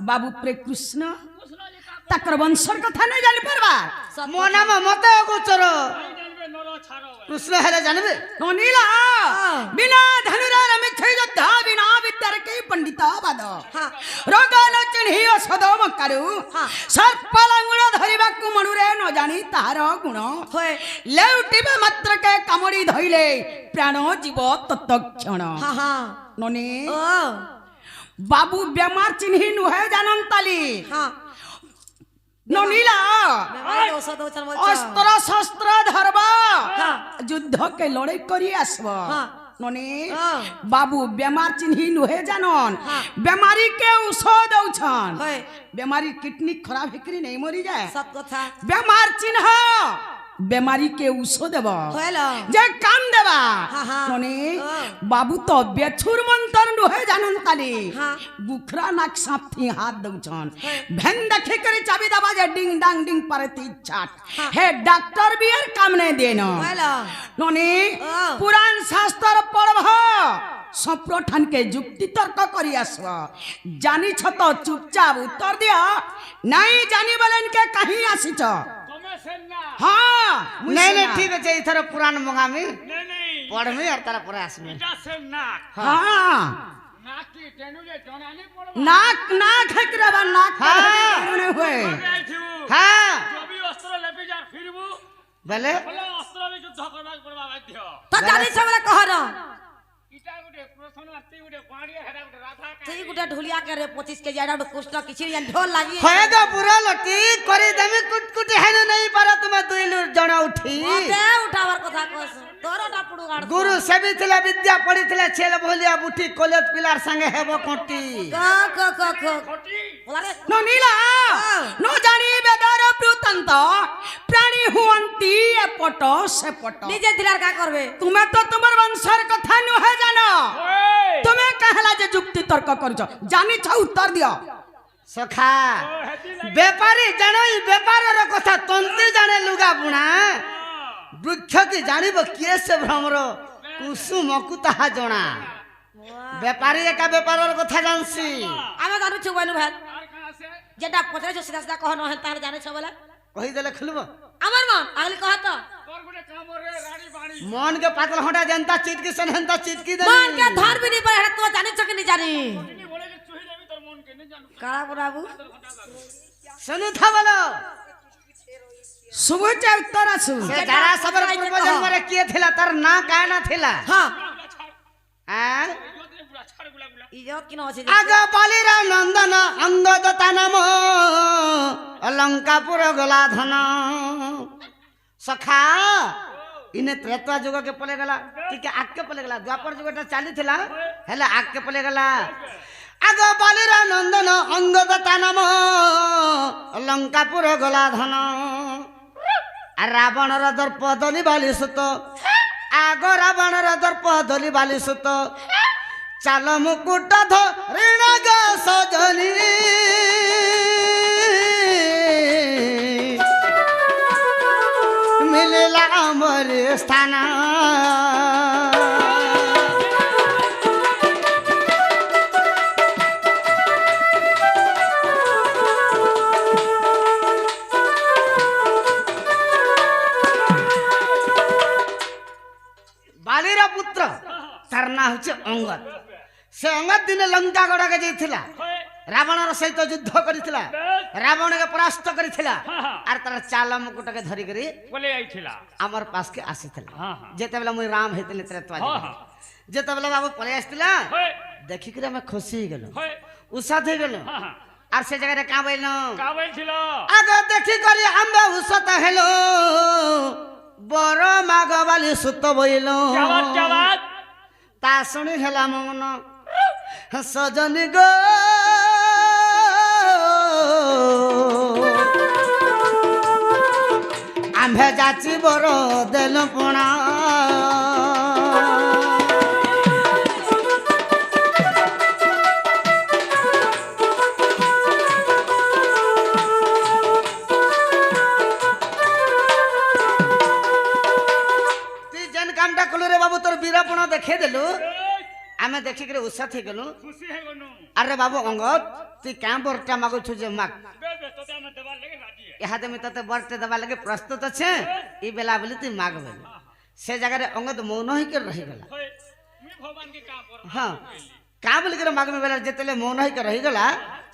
बाबू pray Krishna तकर वंशर कथा नहीं जानि परबा मो नाम मत गोचर कृष्ण हेले जानबे नीला बिना धनुरार में छै योद्धा बिना विद्यार के पंडिता बाद रोगन चिन्हि सदम करू सर्पलांगुण धरिबा को मनुरे न जानी तार गुण लेउटिबा मात्र के कामड़ी धइले प्राण जीव तत्क्षण ननी बाबू बेमार चिन्हि नुहे जानन ताली नीला अस्त्र शस्त्र धरबा युद्ध के लड़ाई करी आसब ननी बाबू बेमार चिन्हि नुहे जानन बेमारी के औषध दउछन बेमारी किडनी खराब हेकरी नहीं मरी जाए सब कथा बेमार चिन्ह बेमारी के औषध देब जे काम देबा ननी बाबू तो बेछुर मंतर नुहे जानन ताली बुखरा नाक साथी हाथ दउछन भेन देखे करे चाबी दबा जे डिंग डांग डिंग परती छाट हे डॉक्टर भी यार काम नहीं देनो ननी पुराण शास्त्र पढ़ब सप्रठान के युक्ति तर्क करी आसब जानी छ तो चुपचाप उत्तर दिया नहीं जानी बोले इनके कहीं आसी छ हाँ नहीं ठीक है इथर पुराण मंगामी पढ़मी और तारा प्रयास में हाँ नाक नाक है कि रबा नाक नहीं हुए हाँ बोले तो जानी सबले कहर ढुलिया के रे 25 के जाड़ा कुछ ना किछि ढोल लागी होएगा पूरा लटी करे दमे कुट है नहीं पारा तुम दुई जणा उठी ते उठावर कथा कहस तोरो डापुडू गाड़ गुरु सेबी थिला विद्या पढ़ी थिला छेल भोलिया बुठी कॉलेज पिलार संगे हेबो कोटी क बोलारे नो नीला नो जानी बेदर प्रुतंत प्राणी हुअंती एपट सेपट निजे दिलार का करबे तुम्हें तो तुमर वंशर कथा नु है जानो तुम्हें कहला जे युक्ति तर्क करछ जानी छ उत्तर दियो सखा व्यापारी जानो ई व्यापार रो कथा तंती जाने लुगा बुणा वृक्ष की जानिबो किए से भ्रमर कुसुम को ताहा जणा व्यापारी एका व्यापार रो कथा जानसी आमे जानु छु बनु भाई जेटा पचरे जो सीधा सीधा कह न है तार जाने छ बोला कहि देले खुलबो अमर मन अगली कह तो तोर गुटे काम रे रानी बाणी मन के पातल हटा जनता चिटकी सन हंता चिटकी दे मन के धर भी नहीं पर है तो जाने छ कि नहीं जानी नहीं बोले जे चुही देबी तोर मन के नहीं जानू काला बाबू सुनु था बोलो सुबह चे उत्तर आसु से जरा सबर पूर्व जन्म रे किए थिला तार ना का ना थिला हां आ इज्जत कि न अछि आगा बालीरा नंदन अंगदता नाम अलंकापुर गला धन सखा इने त्रेता जुग के पले गला ठीक आग के पले गला द्वापर जुगटा चाली थिला हेले आग के पले गला आगा बालीरा नंदन अंगदता नाम अलंकापुर गला धन आ रावण र दर्प दली बाली सुत आग रावण र दर्प दली बाली सुत चाल मुकुट धरिण गा सजनी मिलला अमर स्थान बालीरा पुत्र तार ना होचे अंगद से अंगद दिन लंका गड़ा के जाइथिला रावण र सहित युद्ध करिथिला रावण के परास्त करिथिला आर तार चाल मुकुट के धरि करी बोले आइथिला हमर पास के आसीथिला जेते बेला मुई राम हेतले त्रेतवा जेते बेला बाबू पले आस्तिला देखि करे मैं खुशी हो गेलो उसाथ हो गेलो आर से जगह रे का बैलो आगे देखि करी हम उसात हेलो बर मागवाली सुत बइलो क्या बात ता सुनी हेला मन सजनी गो आम्भे जाची बर देल पुणा बाबू तोर वीरपण देखे देलु आमे देखि करे उत्साह थे गेलु खुशी है गनु अरे बाबू अंगद তুই কাঁ বরটা মাগুছু যে মাগ बे बे तो मैं दबा लेके राजी है ইহাতে আমি তোতে বরতে দেবা লাগে প্রস্তুত আছে এই বেলা বলি তুই মাগ বলি সে জায়গায় অঙ্গদ মৌন হইকে রহিগলা होए मैं भगवान के काम कर হ্যাঁ কাঁ বলি করে মাগবে বেলা যেতেলে মৌন হইকে রহিগলা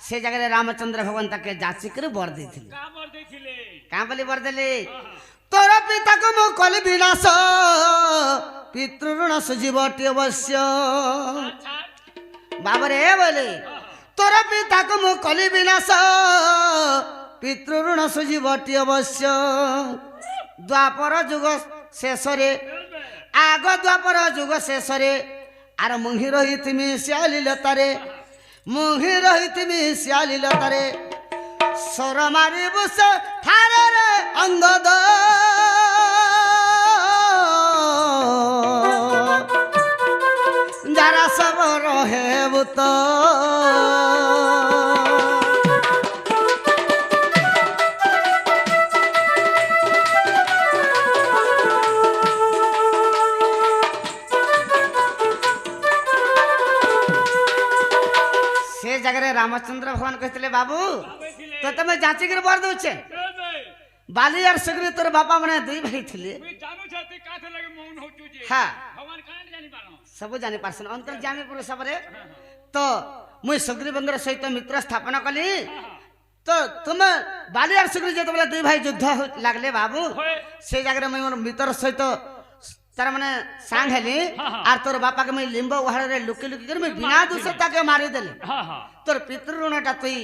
সে জায়গায় রামচন্দ্র ভগবান তাকে যাচি করে বর দিয়েছিল काम कर दे थिले কাঁ বলি বর দেলি তোর পিতাকে মো কলি বিনাশ পিতৃ ঋণ সুজীবটি অবশ্য अच्छा বাবারে বলে তোর পিতাকে মো কলি বিনাশ পিতৃ ঋণ সুজীবটি অবশ্য দ্বাপর যুগ শেষরে আগ দ্বাপর যুগ শেষরে আর মুহি রহিথিমি শ্যালীলতারে মুহি রহিথিমি শ্যালীলতারে সর মারি বস ঠারে অঙ্গদ যারা সব রহে বুত से जगह रामचंद्र भगवान कहते बाबू तो तुम्हें जांची कर बर दउछे बे बे बाली और सुग्री तोर बापा मने दुई भाई थिले मैं जानू छाती काथे लगे मौन हो चुजे हाँ। भगवान काहे जानी पारो सब जानी पारसन अंतर जामी पुरुष सबरे तो मुई सुग्री बंगर सहित मित्र स्थापना कली तो तुम बाली और सुग्री जत बेला दुई भाई युद्ध लागले बाबू होए से जगह मैं मोर मित्र सहित तार माने सांग हेली और तोर बापा के मैं लिंब उहाड़ रे लुकी लुकी कर मैं बिना दूसरे ताके मारी देले हां हां तोर पितृ ऋणटा तुई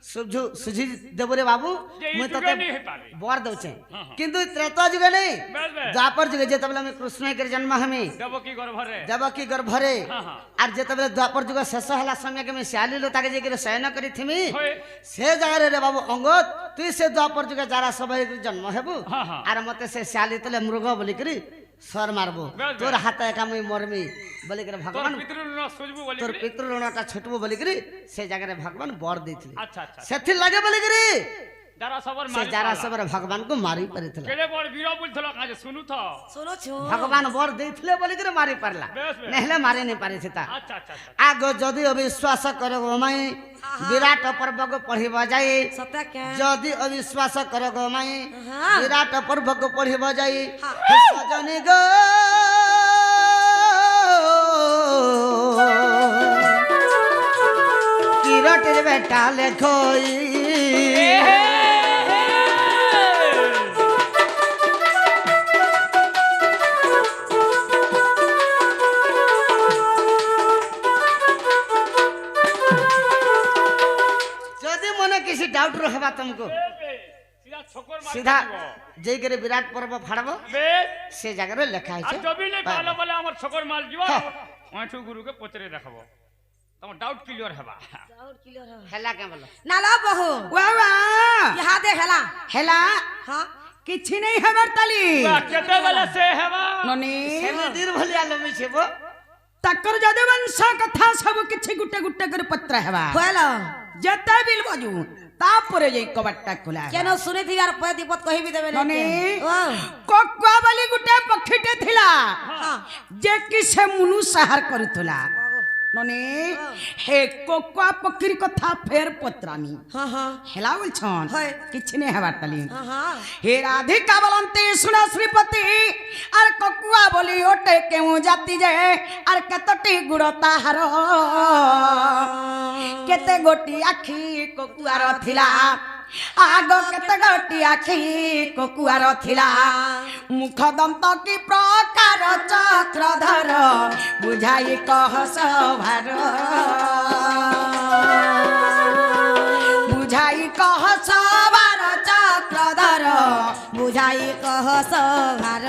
सुझी देबो रे बाबू जे ई मुई जुगे तते नहीं हे पावे बर दउछे किंतु त्रेता जुगे नहीं बस बस द्वापर जुगे जेतबेला में कृष्ण के जन्म हमें देवो की गर्भ रे देवकी गर्भरे हाँ, हाँ। और जेतबेला द्वापर जुग शेष हला समय के में श्याली लता के जेके शयन करी थिमी होए से जगह रे बाबू अंगद तुई से द्वापर जुग जारा सबै जन्म हेबू हाँ, हाँ। और मते से श्याली तले मृग बोली करी सर मारबो बस, तोर हाथ एका में मरमी बोली करे तोर भगवान पितृ न सोजबु बोली तोर पितृ ऋणटा छुटबो बोली करी से जगह रे भगवान बर देथिले अच्छा अच्छा सेथि लागे बोली करी जरा सबर से मारी जारा सबर भगवान को मारी परिथिला केले बड़ वीर बोल थलो काजे सुनु तो सुनो छु भगवान बर देथिले बोली करी मारी परला बेस बेस नेहले मारी नहीं पारी थिता अच्छा अच्छा अच्छा आग जदि अविश्वास करगो माई विराट पर्व को पढ़िब जाई सत्य क्या जदि अविश्वास करगो माई हाँ। विराट पर्व को पढ़िब जाई हाँ। हे सजनी गो किरट रे बेटा लेखोई जदि मने किसी डाउट रहबा तुमको सीधा छोकर मार सीधा जई करे विराट पर्व फाड़बो बे से जगह रे लिखा আর है জবি নাই পালো বলে আমার ছোকর মাল দিব হ্যাঁ। ওইঠু গুরুকে পচরে দেখাবো তোমার ডাউট ক্লিয়ার হেবা और क्लियर है हेला के बोलो नाला बहु वाह वाह यहाँ दे हेला हेला हाँ किछि नहीं हेबर ताली কেতে বেলা সে হেবা ननी सेमे दीर भलिया लमी छेबो तकर जदवंश कथा सब किछि गुटे गुटे कर पत्र हेबा होएला जते बिल बजू तापरे जई कबाटा खुला केनो सुने थी यार पय दीपत कहि भी देबे ननी ओ कोकुआ वाली गुटे पखीटे थिला हां जे कि से मुनु सहार करथुला ननी हे कोकुआ पखीर कथा फेर पत्रामी हां हां हेला बोलछन হয়। किछि नहीं हेबार ताली हां हां हे राधिका बलंती सुना श्रीपति आर ककुआ बोली ओटे केउ जाति जे आर केतटी गुड़ ताहार केते गोटी आखी ककुआर थिला आग केते गोटी आखी ककुआर थिला मुख दंत की प्रकार चक्रधर बुझाई कह सभार बुझाई कह सभार चक्रधर बुझाई कह सभार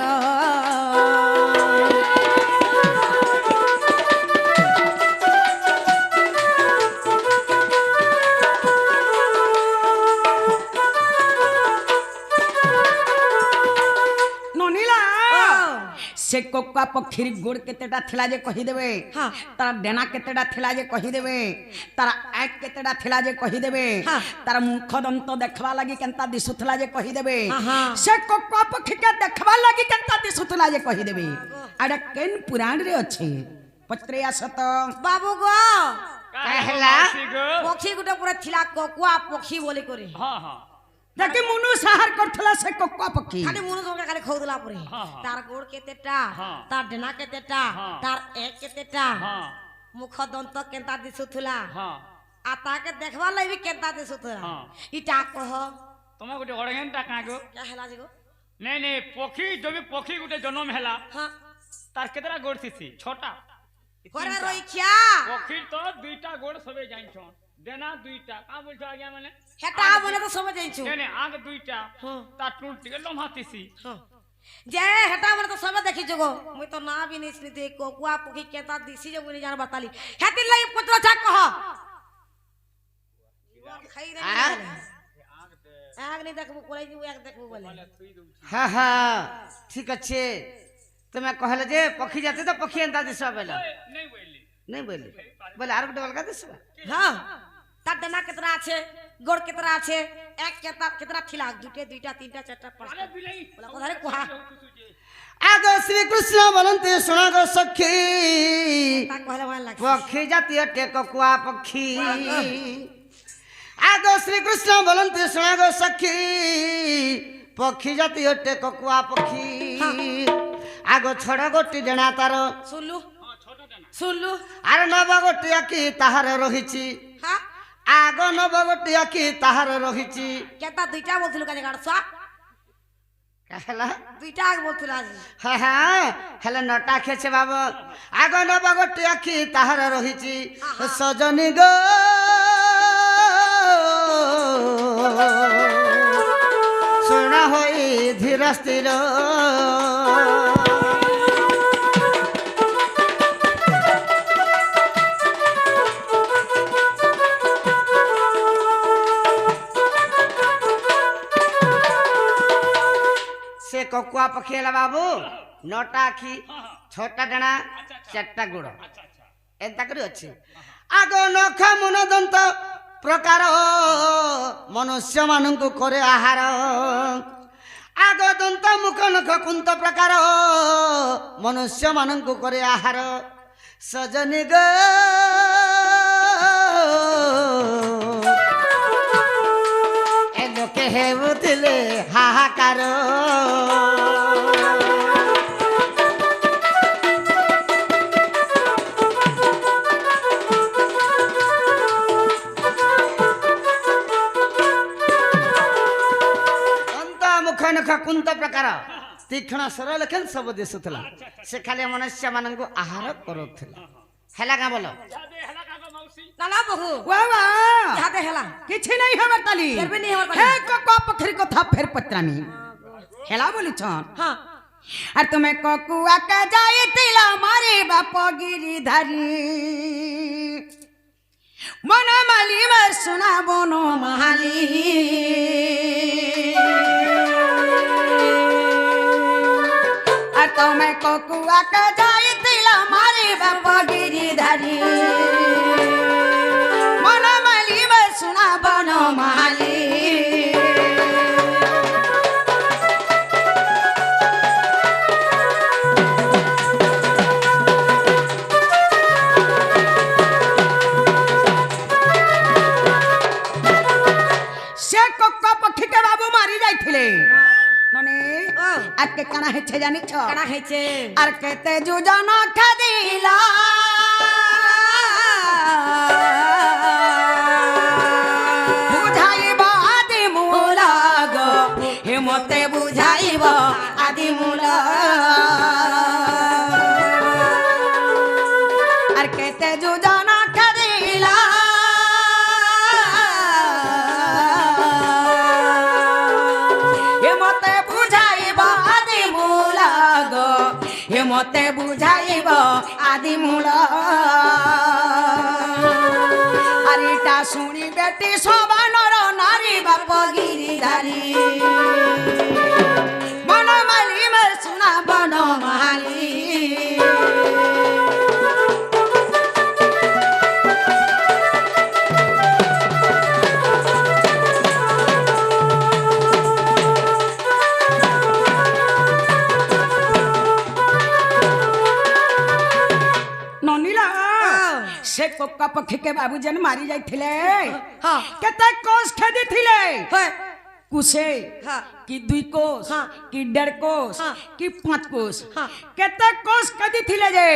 ननीला से कोकुआ पखीर गोड़ केतेटा थिला जे कहि देबे हाँ। तारा डेना केतेटा थिला जे कहि देबे तारा आँख केतेटा थिला जे कहि देबे हाँ। तारा मुख दंत देखवा लागि केनता दिसुथला जे कहि देबे हाँ। से कोकुआ पखी के देखवा लागि केनता दिसुथला जे कहि देबे आडा केन पुराण रे अछि पत्रे आसत बाबू गो कहला পক্ষী গুটে পুরা ছিলা ককুয়া পক্ষী বলি করে হ্যাঁ হ্যাঁ দেখি মুনু সাহার করথলা সে ককুয়া পক্ষী খালি মনে তোমাকে খালি খৌদলা পরে হ্যাঁ। তার গোড় কেতেটা হ্যাঁ। তার ডেনা কেতেটা হ্যাঁ। তার এক কেতেটা হ্যাঁ মুখ দন্ত কেনতা দিশুথুলা হ্যাঁ আর তাকে দেখবার লাগবি কেনতা দিশুথুলা হ্যাঁ। ইটা কহ তোমার গোটে অড়ঘেনটা কাঁ গো কে হেলা জিগো নেই নেই পক্ষী যদি পক্ষী গোটে জন্ম হেলা হ্যাঁ তার কেতটা গোড় থিসি ছটা ঘরে রইখিয়া পক্ষীর তো দুইটা গোড় সবে জানছন দেনা দুইটা কা বলছো আজ্ঞা মানে হেটা মনে তো সবে জানছু নেই নেই আগ দুইটা হ্যাঁ। তার টুল টিকে লম্হা থিসি হ্যাঁ। যে হেটা মনে তো সবে দেখিছো গো মুই তো না বি নিছলি তে ককুয়া পক্ষী কেনতা দিছি যে মুই জান বাতালি হেতির লাগি পত্র ছাক কহ খাই রে আগ নি দেখবো কোলাই নি এক দেখবো বলে হ্যাঁ হ্যাঁ ঠিক আছে তুমি কহলে যে পক্ষী যাতে তো পক্ষী এন্তা দিছ বেলা নেই বললি नहीं बोली बोले आर गोटे अलगा दिस হ্যাঁ তার ডেনা কেতরা আছে গোড় কেতরা আছে এক কেতরা ছিলা দুটে দুইটা তিনটা চারটা পাঁচটা বিলাই বলা কথা রে কোহা आगो श्री कृष्ण बोलते सुना गो सखी তা কহলে ভাল লাগছে पक्षी जातीय टेकुआ पक्षी आगो श्री कृष्ण बोलते सुना गो सखी पक्षी जातीय टेकुआ पक्षी आगो छोड़ गोटी डेना तार শুনলু শুনলু आर नव गोटी आखि ताहार रहिछि হ্যাঁ आगो नव गोटी आखि ताहार रहिछि কেতা দুইটা বলছিল কাজে গাড়ছা कहला দুইটা আগে বলছিল আজ हाँ हाँ हेले नटा खेचे बाबा आगो नव गोटी आखि ताहार रहिछि सजनी गो सुना होई धीर स्थिर से ककुआ पखेला बाबू नटा आखि छोटा डेना चारटा गोड़ एंता करी अच्छे आगो नखा मुन दंत प्रकार मनुष्य मानंकु करे आहार आगो दंत मुख नख कुंत प्रकार मनुष्य मानंकु करे आहार सजनी ग ए लोके हेउतिले हाहाकार कुंत प्रकार तीक्ष्ण सरल लेकिन सब दिशुला से खाली मनुष्य मानक आहार करुला हेला का बोलो না না বহু বাবা হাতে হেলা কিছু নাই হবার তালি ফের বি নাই হবার তালি। হে ককুয়া পক্ষীর কথা ফের পত্রামি হেলা বলিছন হ্যাঁ আর তুমি ককুয়া কে যাইতিলা মারে বাপ গিরিধারি মন মালি মার সোনা বন মাহালি আর তুমি ককুয়া কে যাইতিলা মারে বাপ গিরিধারি মন মালি মার সোনা বন মাহালি আর কে কানা হেছে জানিছ কানা হেছে আর কেতে যোজনা খাদিলা বুঝাইব আদি মূল গো হেমতে বুঝাইব আদি মূল আর কেতে যোজনা খাদিলা হেমতে বুঝাইব আদি মূল গো হেমতে বুঝাইব আদি মূল আর এটা শুনি বেটি সবানর নারী বাপ গিরিধারী মন মালি মের সোনা বন মালি সে कोका पक्षी के बाबू जन मारी जाइथिले हाँ केते कोस खेदी थिले है कुसे हाँ कि 2 कोस हाँ। कि 1.5 कोस हाँ। कि 5 कोस हाँ। केते कोस कदी थिले जे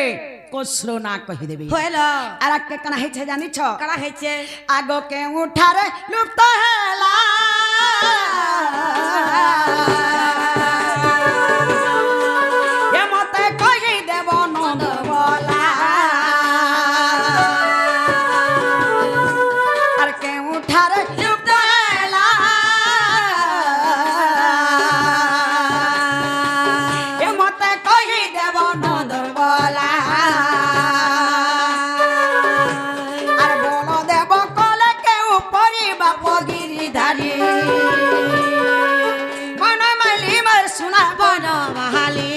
कोसरो ना कहि देबी होएला आरा के कना हे छे जानि छ कड़ा है छे आगो के उठारे लुप्त हेला ये मते कहि देब नंद बोला आर के उठारे लुप्त हेला ये मते कहि देब नंद बोला আর বলো দেব কলে কেউ পরিবা পগিরি ধারি মন মালি মার শোনা বন মাহালি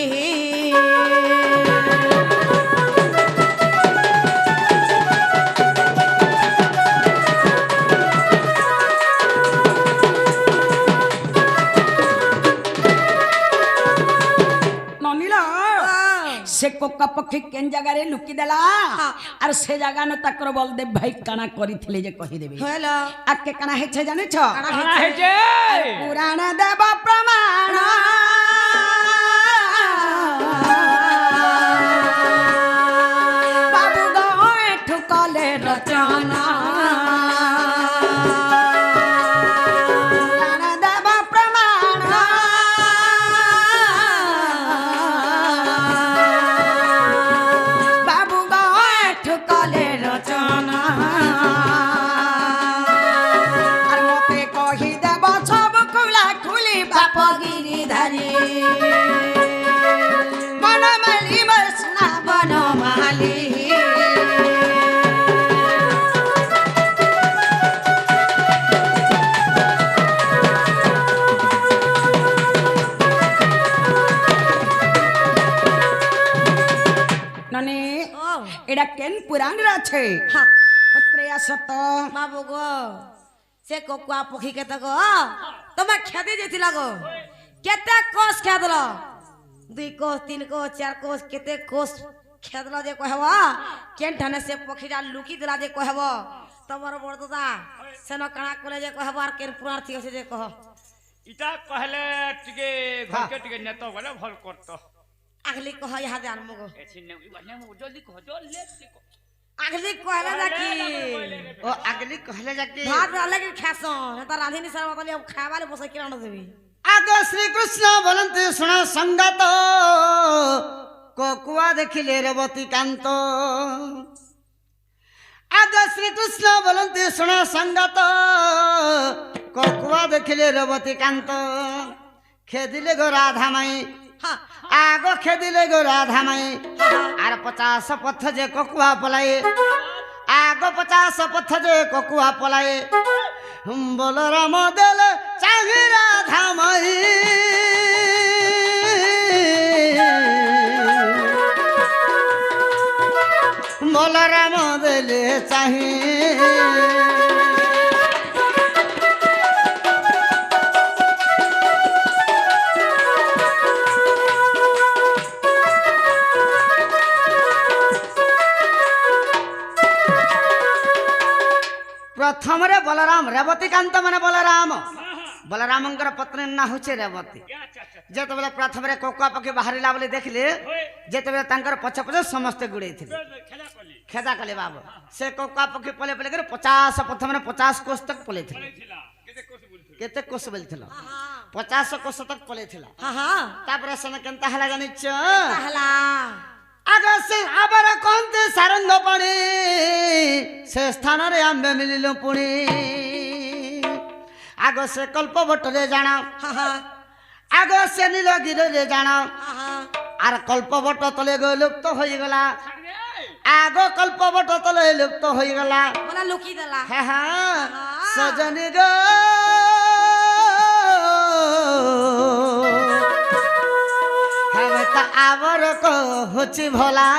ননিলা से कोका पक्षी केन जगह रे लुकी देला और से जगह न तकर बलदेव भाई काना करिथिले जे कहि देबे होएला आके काना हे छे जाने छ कहाँ है जे पुराण देव प्रमाण बाबू गए ठुकले रचना पुराण देव प्रमाण बाबू गए ठुकले रचना আর মতে কহি দেব সব খুলা খুলি বাপ গিরিধারী বনমালী বসনা বনমালী ননি ও এটা কেন পুরাণ আছে হ্যাঁ পত্রে আসত বাবু গো সে কোকুয়া পক্ষী কেতে গো তোমার খেতে যেছিলা গো কেতে কোষ খেদল 2 কোষ 3 কোষ 4 কোষ কেতে কোষ খেদল যে কহব কেন ঠানে সে পক্ষীটা লুকি দিলা যে কহব তোমার বড় দাদা সেন কাଣା কলে যে কহব আর কেন পুরাণ ঠিক আছে যে কহ ইটা কহলে টিকে ঘরকে টিকে নেত বলে ভাল করত আগলি কহ ইহাদে আনমু গো এছি নে ইবানে জলদি কহ জলদি কহ আগলি কহলে নাকি ও আগলি কহলে যাকি ভাত রালে কি খাসন এটা রাঁধিনি সারা মতলি খাবালে বসে কিরান দেবি আগ শ্রীকৃষ্ণ বলন্তি শুণ সঙ্গত কোকুয়া দেখিলে রেবতী কান্ত আগ শ্রীকৃষ্ণ বলন্তি শুণ সঙ্গত কোকুয়া দেখিলে রেবতী কান্ত খেদিলে গো রাধামাই হ্যাঁ আগ খেদিলে গো রাধামাই আর 50 পথ যে কোকুয়া পলায়ে আগ 50 পথ যে কোকুয়া পলায়ে বলরাম দেলে চাহি রাধামাই বলরাম দেলে চাহি প্রথমরে বলরাম রেবতী কান্ত মানে বলরাম বলরামঙ্কর পত্নীর না হচ্ছে রেবতী যেতবে প্রথমে কোকুয়া পক্ষী বাহারিলা বলে দেখলে যেতবে তাঙ্কর পছে পছে সমস্তে গুড়াইଥିଲେ খেলা কলি খেদা কলে বাবু সে কোকুয়া পক্ষী পলে পলে করে 50 প্রথমে 50 কোষ তক পলেছিল ছিলা কেতে কোস বলছিল কেতে কোষ বলছিল 50 কোষ তক পলেছিল হ্যাঁ হ্যাঁ তারপরে সে কেনতা হেলা জানিছ তাহলা আগে সে আবার কোনতে সারঙ্গ পানি সে স্থানরে আম্বে মিলিল পুনি আগ সে কল্পবটরে জানা হ্যাঁ আগ সে নীলগিরিরে জানা হ্যাঁ আর কল্পবট তলে গো লুপ্ত হয়ে গলা আগ কল্পবট তলে লুপ্ত হয়ে গলা বলা লুকি দেলা হ্যাঁ হ্যাঁ সজনী গো হ্যাঁ তা আবার হচ্ছে ভোলা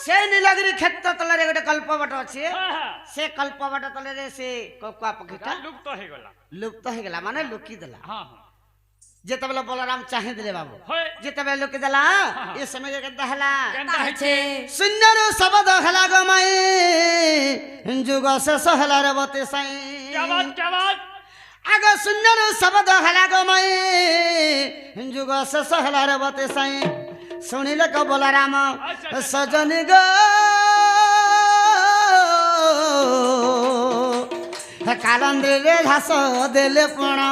সে নীলগিরি ক্ষেত্র তলারে গোটে কল্প কল্পবট আছে সে কল্পবট তলে রে সে ককুয়া পক্ষীটা লুপ্ত হয়ে গেলা মানে লুকি দেলা যেতবেলে বলরাম চাহি দিলে বাবু যেতবেলে লুকি দেলা এ সময় কেদা হেলা শূন্যর শব্দ হেলা গমাই যুগ শেষ হেলা রে বতে সাই আগ শূন্যর শব্দ হেলা গমাই যুগ শেষ হেলা রে বতে সাই শুনিলে ক বলরাম সজনী গো কালন্দ্রে ঘাস দেলে পଣା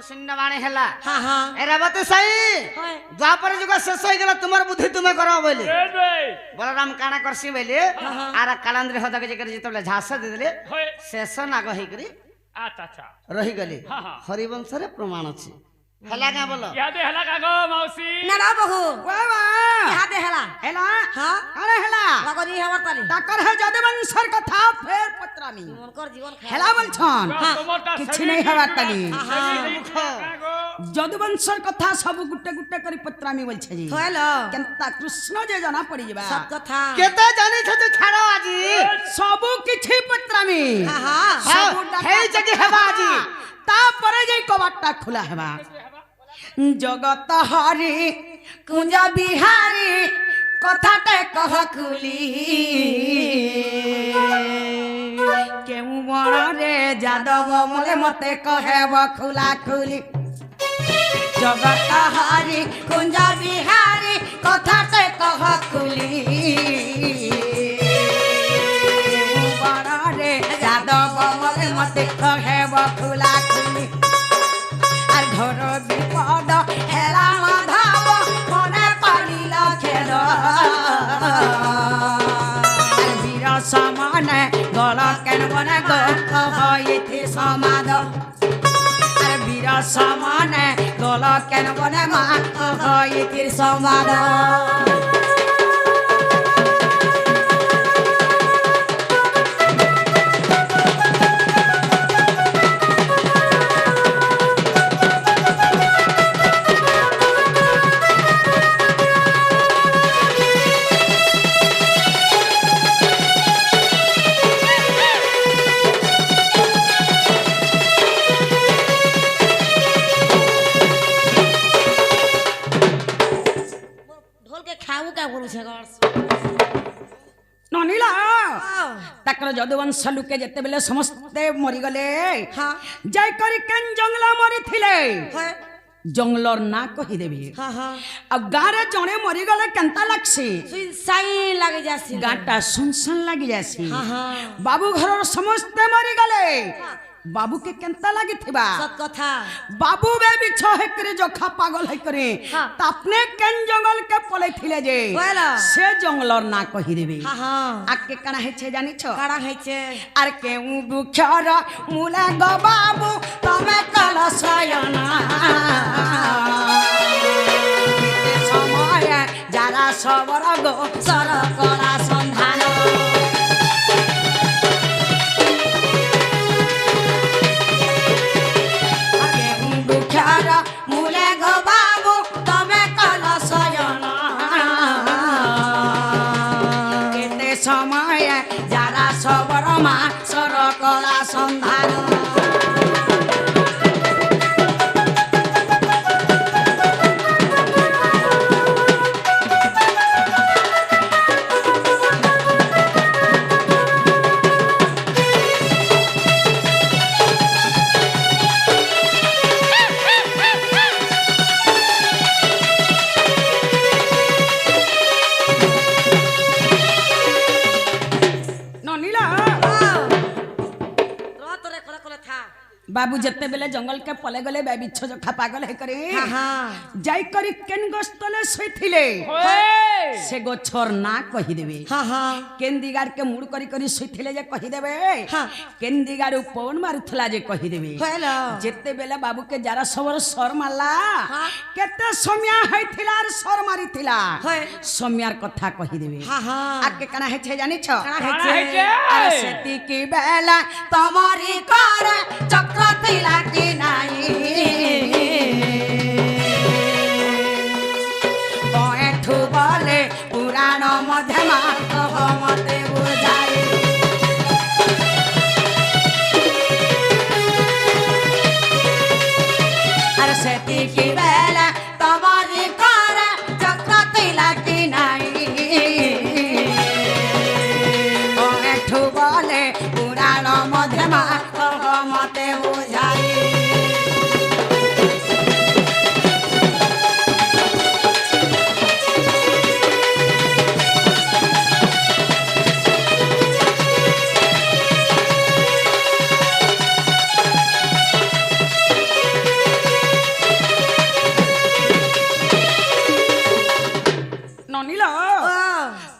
শূন্যবাণী হেলা এরা বাতে সাই দ্বাপর যুগ শেষ হয়ে গেল তোমার বুদ্ধি তুমি করো বলে বলরাম কানা করছি বলে আর কালান্দ্রে হদাকে যেতবে ঝাঁস দিলে শেষ নাগ হইকরি রহিগলি হরিবংশরে প্রমাণ আছে হেলা গা বলো না না বহু বাবা ইহাদে হেলা হেলা হ্যাঁ আরে হেলা লগনি হবার তালি ডাক্তার হে যদুবংশের কথা ফের পত্রামি মনকর জীবন হেলা বলছন কিছু নেই হবার তালি যদুবংশের কথা সব গুটে গুটে করে পত্রামি বলছে জি হলো কেনতা কৃষ্ণ যে জানা পড়ি যাবা সব কথা কেতে জানিছ যে ছাড়ো আজি সব কিছু পত্রামি সব হেই জাগে হেবা আজি তারপরে যে কবাটটা খোলা হেবা জগত হরি কুঞ্জ বিহারী কথাটা কহ খুলি কেউ বড়রে যাদব মলে মতে কহেব খোলা খুলি জগত হরি কুঞ্জ বিহারী কথাটা কহ খুলি কেউ বড়রে যাদব মলে মতে কহেব খোলা খুলি আর ঘর বিপদ হেলা মাধব মনে পারিল খেল বীর সমানে গল কেন বনে গোখ হইতে সমাদ আর বীর সমানে গল কেন বনে মা হইতে সমাদ ତାଙ୍କର ଯଦୁବଂଶ ଲୋକେ ଯେତେବେଳେ ସମସ୍ତେ ମରିଗଲେ ଯାଇ କରି କେନ୍ ଜଙ୍ଗଲ ମରିଥିଲେ ଜଙ୍ଗଲର ନାଁ କହିଦେବି ଆଉ ଗାଁରେ ଜଣେ ମରିଗଲେ କେନ୍ତା ଲାଗ୍ସି ଗାଁଟା ସୁନସାନ ଲାଗି ଯାସି ବାବୁ ଘରର ସମସ୍ତେ ମରିଗଲେ बाबू के केंता लगी थिबा सत कथा बाबू बे बिछो है करे जोखा पागल है करे तापने केन जंगल के पले थिले जे से जंगलर ना कहि देबे आके कणा है छे जानि छ काडा है छे आर केउ बुखर मुला गो बाबू तमे कल सयना समय जारा सबर गो सर कला संधान मुले गो बाबू तमे कल सयना केते समय जारा सबर मा सर कला संधान बाबू जते बेले जंगल के पले गले बे बिच्छ जखा पागल है करे जाई करी केन गस्तले सइथिले से गोछर ना कहि देबे केन दिगार के मुड़ करी करी सइथिले जे कहि देबे केन दिगार पवन मारुथला जे कहि देबे जते बेले बाबू के जारा सबर सर मारला केते सम्या हैथिला और सर मारिथिला सम्यार कथा कहि देबे आके कना है छे जानि छ अरे सेती की बेला तमारी कर चक्र थिला कि नाही ओठु बोले पुराण मध्यमा मते बुझाई अरे सेती की बेला तमारी कर चक्र थिला कि नाही ओठु बोले पुराण मध्यमा मते बुझाई ननिला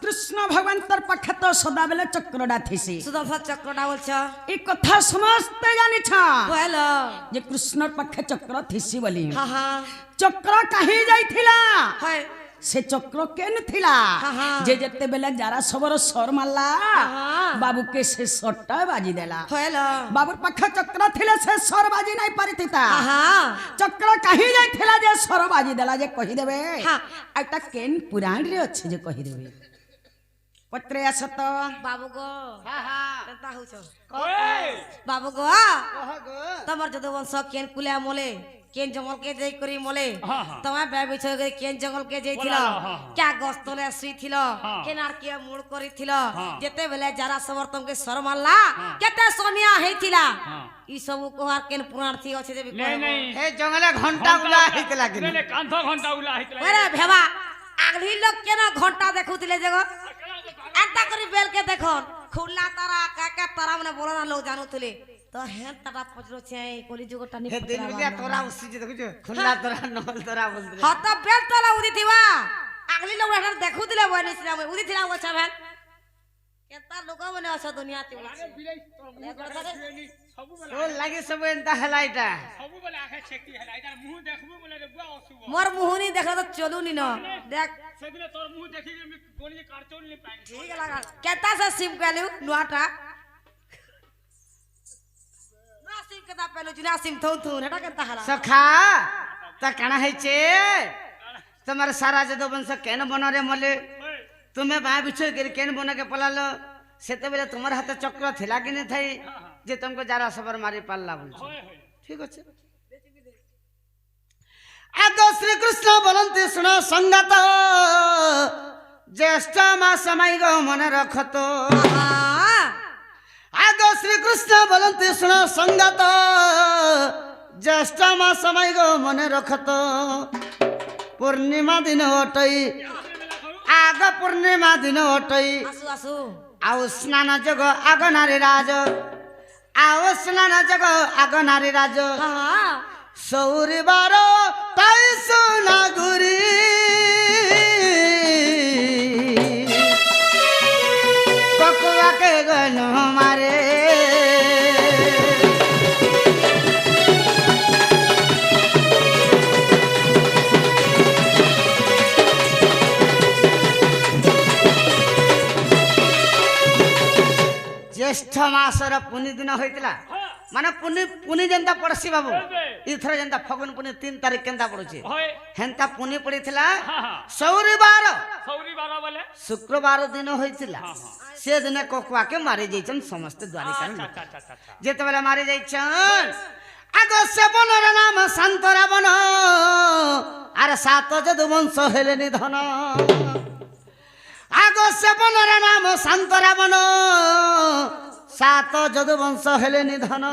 कृष्ण भगवान तर पखे तो सदा बेले चक्रडा थिसी सुदर्शन चक्रडा बोलछ ई कथा समस्त जानि छ बोलो जे कृष्ण पखे चक्र थिसी बोली हां चक्र कहीं जाइथिला है से चक्र केन थिला जे जते बेले जारा सबर सर मारला बाबू के से सट्टा बाजी देला हेलो बाबू पखे चक्र थिले से सर बाजी नहीं परिथिता चक्र कहीं जाइथिला जे सर बाजी देला जे कहि देबे एटा केन पुराण रे अछि जे कहि देबे पत्रे असत बाबू गो केनता होछ बाबू गो कह गो तमर जदो वंश केन कुले मोले केन जंगल के जई करी मोले तमा बे बिछ के केन जंगल के जई थिला क्या गस्तले सुई थिला केनार के मुड़ करी थिला जेते बेले जारा सबर तुम के सर मारला केते सोमिया हे थिला ई सब कोहार केन पुराण थी अछि जे नहीं नहीं हे जंगले घंटा उला हित लागे नहीं नहीं कांधो घंटा उला हित लागे अरे भेवा आगली लोग केना घंटा देखुतिले जगो एंता करी बेल के देखो खुला तारा काका तारा मने बोला ना लोग जानुतिले तो हें तारा पजरो छे कोली जुगो टानी हे दिन बिया तोरा उसी जे देखु खुला तोरा नल तोरा बोल दे हां तो बेल तोला उदी थिवा आगली लोग हेन देखुतिले बने सिना उदी थिला वो छबे केता लोग मने अछ दुनिया ती ओ लागे सब एंता हलाइटा सबु बोले आखे छेकी हला इधर मुंह देखबो बोले रे बुआ असुबो मोर मुंह नहीं देखला तो चलू नी न देख सेदिने तोर मुंह देखि के कोनी जे कार्टून नहीं पाई ठीक लगा केता से सिम कहलु नुआटा ना सिम केता पहलु जुना सिम थौ थौ हेटा केता हला सखा त कणा है छे तुम्हारे सारा जदो वंश केन बन रे मले तुम्हें बा बिछो के केन बन के पलालो सेते बेले तुम्हारे हाथ चक्र थिला कि नहीं थाई जे तुमको जारा सबर मारी पालला बोल ठीक अछि आदो श्री कृष्ण बोलंते सुनो संगत ज्येष्ठ मास समय गो मन रखतो आदो श्री कृष्ण बोलंते सुनो संगत ज्येष्ठ मास समय गो मन रखतो पूर्णिमा दिन ओटई आग पूर्णिमा दिन ओटई आसु आसु आउ स्नान जग आग नारी राज आउ स्नान जग आग नारी राज हां सौरी बारो पैसो नागुरी ककुआ के गनो मारे ज्येष्ठ मासर पुनि दिन होइतला माने पुनि पुनि जेंता पड़सी बाबू इथर जेंता फगुन पुनि 3 तारीख केंता पड़ुची हेंता पुनि पड़ीथिला सौरीबार बोले शुक्रवार दिन होइतिला से दिन कोकुआ के मारे जैचन समस्त द्वारिका में जेते बेला मारे जैचन आगो से बनर नाम शांत रावण आर सात जदु वंश हेले निधन आगो से बनर नाम शांत रावण सात जदु वंश हेले निधन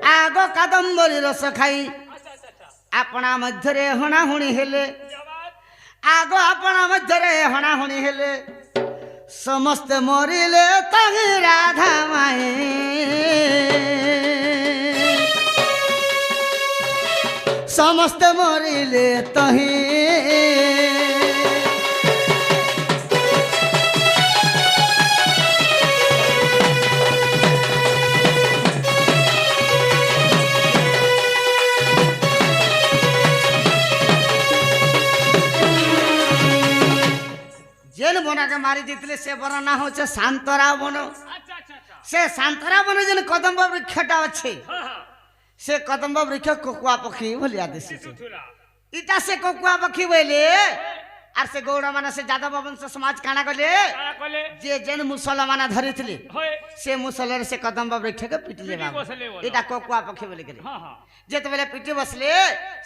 आग कादम्बरी रस खाई अपना मध्यरे हणाहुणी हेले आग अपना मध्यरे हणाहुणी हेले समस्त मरिले तही राधा माई समस्ते मरिले तही जेन बना के मारी देते से बन ना हो शांतरा बन अच्छा अच्छा अच्छा से शांतरा बन जेन कदम्ब वृक्षटा अच्छे हाँ हाँ से कदम्ब वृक्ष कोकुआ पक्षी बोली आदेश तुथुरा इटा से कोकुआ पक्षी बोले आर से गौड़ माने से जादव वंश समाज काना गले काना कले जे जेन मुसलमान धरितले होय से मुसलर से कदम्ब वृक्ष के पिटले पिटी बाबा बसले बोलो। इटा कोकुआ पक्षी बोले गेले हाँ हाँ जेते बेले पिटी बसले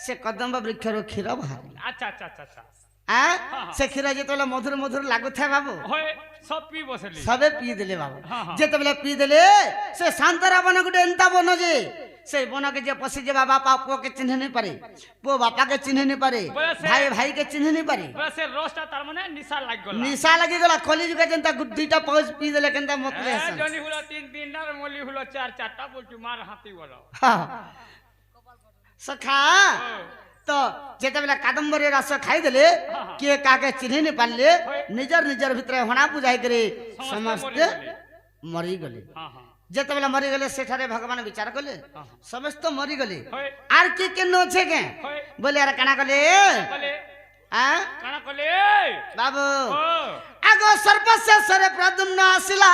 से कदम्ब वृक्ष रो खीर बाहर अच्छा अच्छा अच्छा अच्छा आ से खीर जेते बेले मधुर मधुर लागु थे बाबू होय सब पी बसली सबे पी देले बाबू हाँ, हाँ। जेते बेले पी देले से शांतरा बन गुटे एंता बन जे से बन के जे पसी जे बाबा पुओ के चिन्ह नहीं पारे पुओ बापा के चिन्ह नहीं पारे बोले से- भाई भाई के चिन्ह नहीं पारे बस रोस्टा तार माने निशा लाग गला निशा लगी गला खोली जुगा जनता गुड्डीटा पहुंच पी देले केंता मतले ए, हसन जनी हुला 3 ना मोली हुला 4 बोलचू मार हाथी बोलो हाँ। सखा तो जेते बेला कादम्बरी रस खाई देले के काके चिन्ह नहीं पारले निजर निजर भितर होना बुझाई करे समस्त मरी गले हाँ हाँ जेते बेला मरी गले सेठारे भगवान विचार कले हाँ। समस्त मरी गले होय आर के नो छे के होय बोले अरे काना कले कले आ काना कले बाबू ओ आगो सर्पस्य सरे प्रद्युम्न आसिला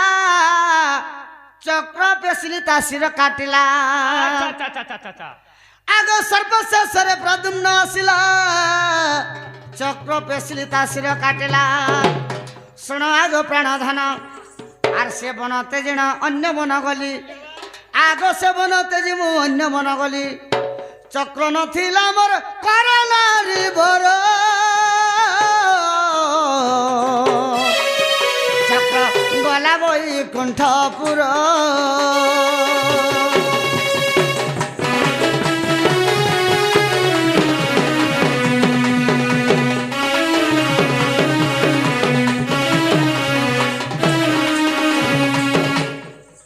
चक्र पेसलिता शिर काटिला अच्छा अच्छा अच्छा अच्छा अच्छा आगो सर्पस्य सरे प्रद्युम्न आसिला चक्र पेसलिता शिर काटिला सुनो आगो प्राणधन आर से बनते जिण अन्य बन गली आगो से बनते जी मु अन्य बन गली चक्र नथिला मोर करनारी बर चक्र गला बैकुंठपुर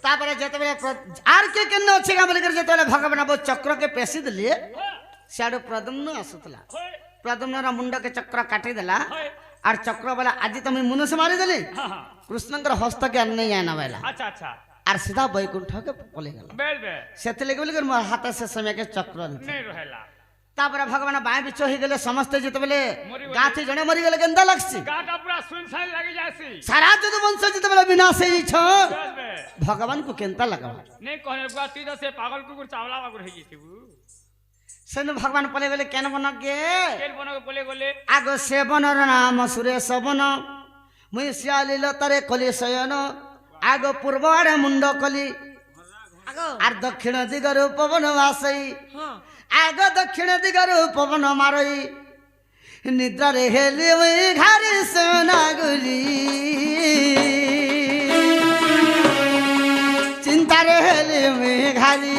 तापर जेतबेले आर के केन अछि का बोली कर जेतबेले भगवान अब चक्र के पेसी दिले सियाडो प्रद्युम्न आसुतला होय प्रद्युम्न रा मुंड के चक्र काटी देला होय आर चक्र वाला आज तुम मुन से मारी देली हाँ हाँ कृष्णकर हस्त के अन्य आना वाला अच्छा अच्छा आर सीधा बैकुंठ के पले गेला बेल बे सेतले के बोली कर मोर हाथ से समय के चक्र नहीं रहेला तापर भगवान बाय बिचो ही गेले समस्त जेतबेले मरि गले। गाथी जणे मरी गेले केंदा लगसी गाटा पूरा सुनसान लगी जासी सारा जद वंश जेतबेले विनाश ही छ बेल बे भगवान को केंता लगा नहीं कहने बुआ तीन से पागल कुकुर चावला बागुर है थी वो सेन भगवान पले गेले केन बन के केल बनो के बोले बोले आगो सेवनर नाम सुरेश बन मुई सियाली लतारे कली शयन आगो पूर्व आड़े मुंड कली आगो आर दक्षिण दिगरु पवन वासई हाँ आगो दक्षिण दिगरु पवन मारई निद्रा रे हेली मुई घारी सोना गुली चिंता रे हेली मुई घारी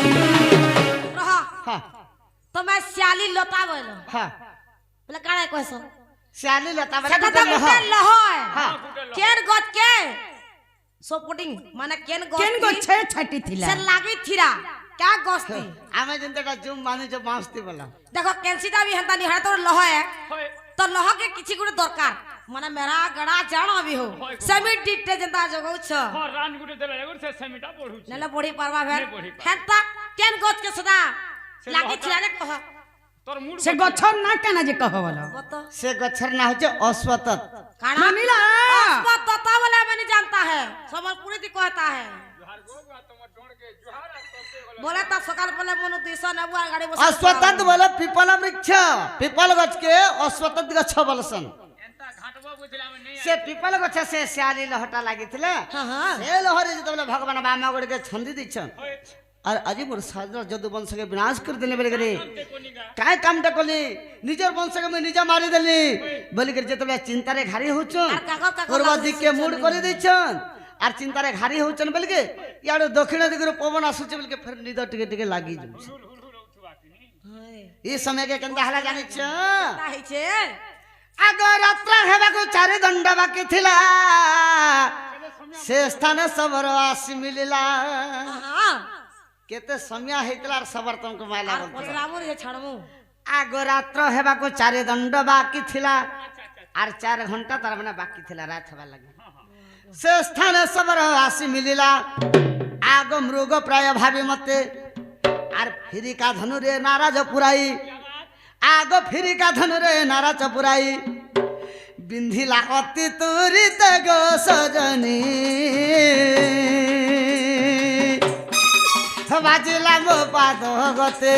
रहा हाँ तो मैं सियाली लता बोलो हाँ बोले काहे कहसो सियाली लता सेटा तो गुटे लहय हाँ केन गत के सपोर्टिंग माने केन गत केन गो छे छाटी थिला से लागी थिरा क्या गस्ती आमे जनता जुम माने जो बांसती बोला देखो केनसीटा भी हंता निहार तो लहय होय तो लह के किछि गुटे दरकार माने मेरा गड़ा जानो भी हो सेमी डिटे जनता जगौ छ हां रान गुटे देला एगो से समीटा पढू छी नले बड़ी परवा भेल नहीं बढ़ी पारबा। हंता केन गत के सदा से लागी लहता- थिरा रे कह तोर मूड से गछर ना केना जे कहवलो बतो से गच्छर ना होचे अश्वतत काना मानिला उसको तता वाला मैंने जानता है संबलपुरी दी कहता है जोहार गो बा तुम डोड़ के जोहार करते गले बोले तो सकाल बोले मनु दिशा नबुआ गाड़ी बस अश्वतत बोले पीपल वृक्ष पीपल गछ के अश्वतत गछ बोलसन एंता घाटबो बुझला में नहीं से पीपल गछ से सियाली लहटा लागिथिले हां हां से लहरे जतबले भगवान बामा गोड़ के छंदी दिछन होय और अजी मोर साजरा जदु वंश के विनाश कर देले बेले करे ते कोनीगा काय कामटा कली निजर वंश के मैं निजा मारी देली बोली कर जतबले चिंता रे घारी होचन आर काका काका पूर्व दिक के मूड कर दिछन आर चिंता रे घारी होचन बोल के याडो दक्षिण दिगरो पवन आसुचे बोल के फिर निद टिके टिके लागी जु हुल हुल हुल उठवा की नहीं ई समय के केंदा हला जानि छ ताहि छे आगो रात्र हेबाको चारि दंड बाकी थिला से स्थान सबर आसी मिलिला हां केते समय हेतला सबर तुमको माला बोल पचरामु रे छड़मु आगो रात्र हेबाको चारि दंड बाकी थिला आर 4 घंटा तार माने बाकी थिला रात हेबा लागि से स्थान सबर आसी मिलिला आगो मृग प्राय भाबी मते आर फिरी का धनु रे नाराज पुराई आगो फिरी का धनु रे नाराज पुराई बिंधिला अति तुरित गो सजनी बाजिला गो पाद गते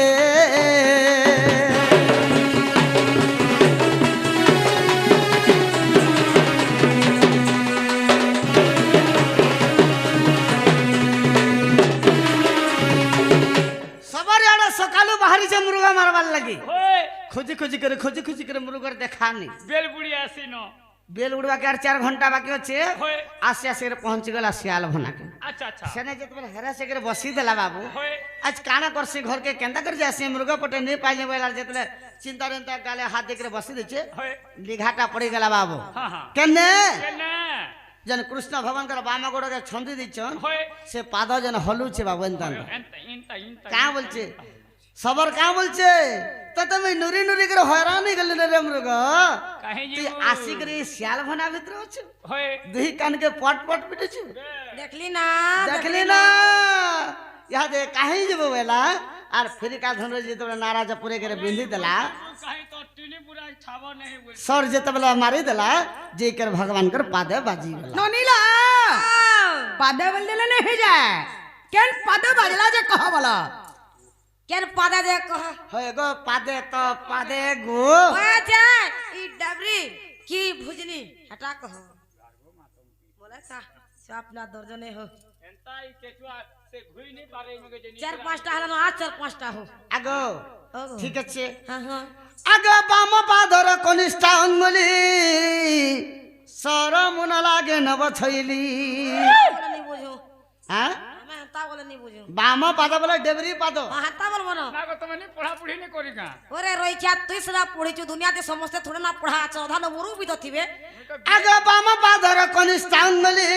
सकालू बाहरी से मुर्गा मारवार लगी खोजी खोजी करे मुर्गर देखानी बेल बुढ़ी आसी न बेल उड़वा के 4 घंटा बाकी अच्छे आसे आसे पहुंच गला सियाल भना के अच्छा अच्छा सेने जतबे हेरा से करे बसी देला बाबू आज काना करसी घर के केंदा कर जासी मुर्गा पटे नहीं पाइले बेला जतले चिंता रेंता गाले हाथ देकरे बसी देछे लिघाटा पड़ी गला बाबू केने जन कृष्ण भगवान कर बामा गोड़ के छंदी दिछन से पाद जन हलु छे बाबू एंता का बोलछे सबर का बोलछे तो तुम नुरी नुरी कर हैरान ही गले रे मृग तू आसी करे सियाल भना भीतर छ होय दुही कान के पट पट पिटे छ देखली ना यह दे काहे जबो वेला आर फिर का धन जे तो नाराज पूरे करे बिंदी देला काहे तो टीनी पूरा छावा नहीं बोल सर जे तबला मारी देला जे कर भगवान कर पादे बाजी गेला ननीला पादे बलले नहीं जाए केन पादे बाजला जे कह बोला केन पादा जे कह होय गो पादे तो पादे गो होय जाए ई डबरी की भुजनी हटा कह बोला सा अपना दर्जने हो एंता ई केचुआ से घुई नहीं पारे में जे 4-5टा हला आज 4-5टा हो आगो ठीक আছে हां हां आगो बाम पादर कनिष्ठ अंगुली सर मुन लागे नव छैली नहीं बुझो हां मैं हता बोले नहीं बुझो बाम पाद बोले डेबरी पाद हता बोल बनो ना को तमने पढ़ा पढ़ी नहीं करी का ओरे रोइछा तुई सला पढ़ी छु दुनिया के समस्त थोड़ा ना पढ़ा छ अधा नबरू भी तो थिबे आगो बाम पादर कनिष्ठ अंगुली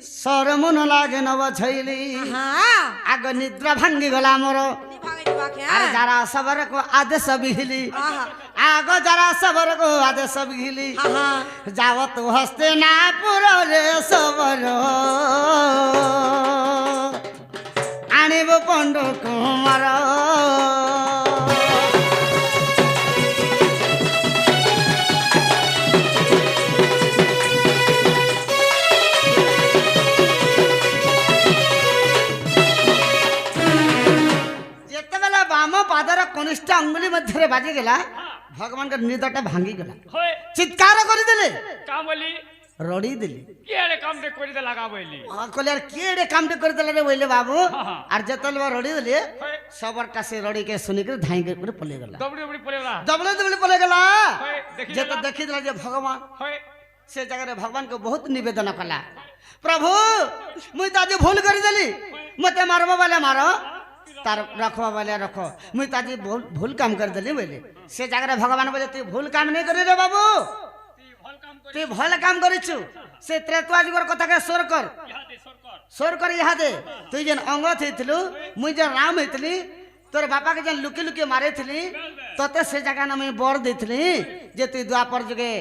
सर मुन लागे नव छैली हां आगो निद्रा भांगी गला मोर अरे जरा सबर को आदेश बिहिली आगो जरा सबर को आदेश बिहिली जावत हस्ते ना पुरो रे सबर आनिब पंडु कुमार पादर कनिष्ठ अंगुली मध्य बाजी गला भगवान का निदटा भांगी गला चित्कार कर देले का बोली रड़ी देले केड़े काम दे कोरी दे लगा बोली कहले यार केड़े काम दे कर देले रे बोले बाबू और जतल रड़ी देले सबरटा से रड़ी के सुनी के धाई के पूरे पले गला दबड़ी पले गला दबड़े पले गला जत देखि देला जे भगवान से जगह रे भगवान को बहुत निवेदन कला प्रभु मुई ताजे भूल कर देली मते मारबो वाले मारो तार रखवा वाले रखो मुई ताजी भूल काम कर देली बोले से जगह भगवान बोले तू भूल काम नहीं करे रे बाबू तू भल काम करिछु से त्रेतवा जुगर कथा के सोर कर यहा दे तू जन अंग थेथलु मुई जन राम हेतली तोर बापा के जन लुकी लुकी मारे थली तते से जगह न मैं बर देथली जे तू द्वापर जुगे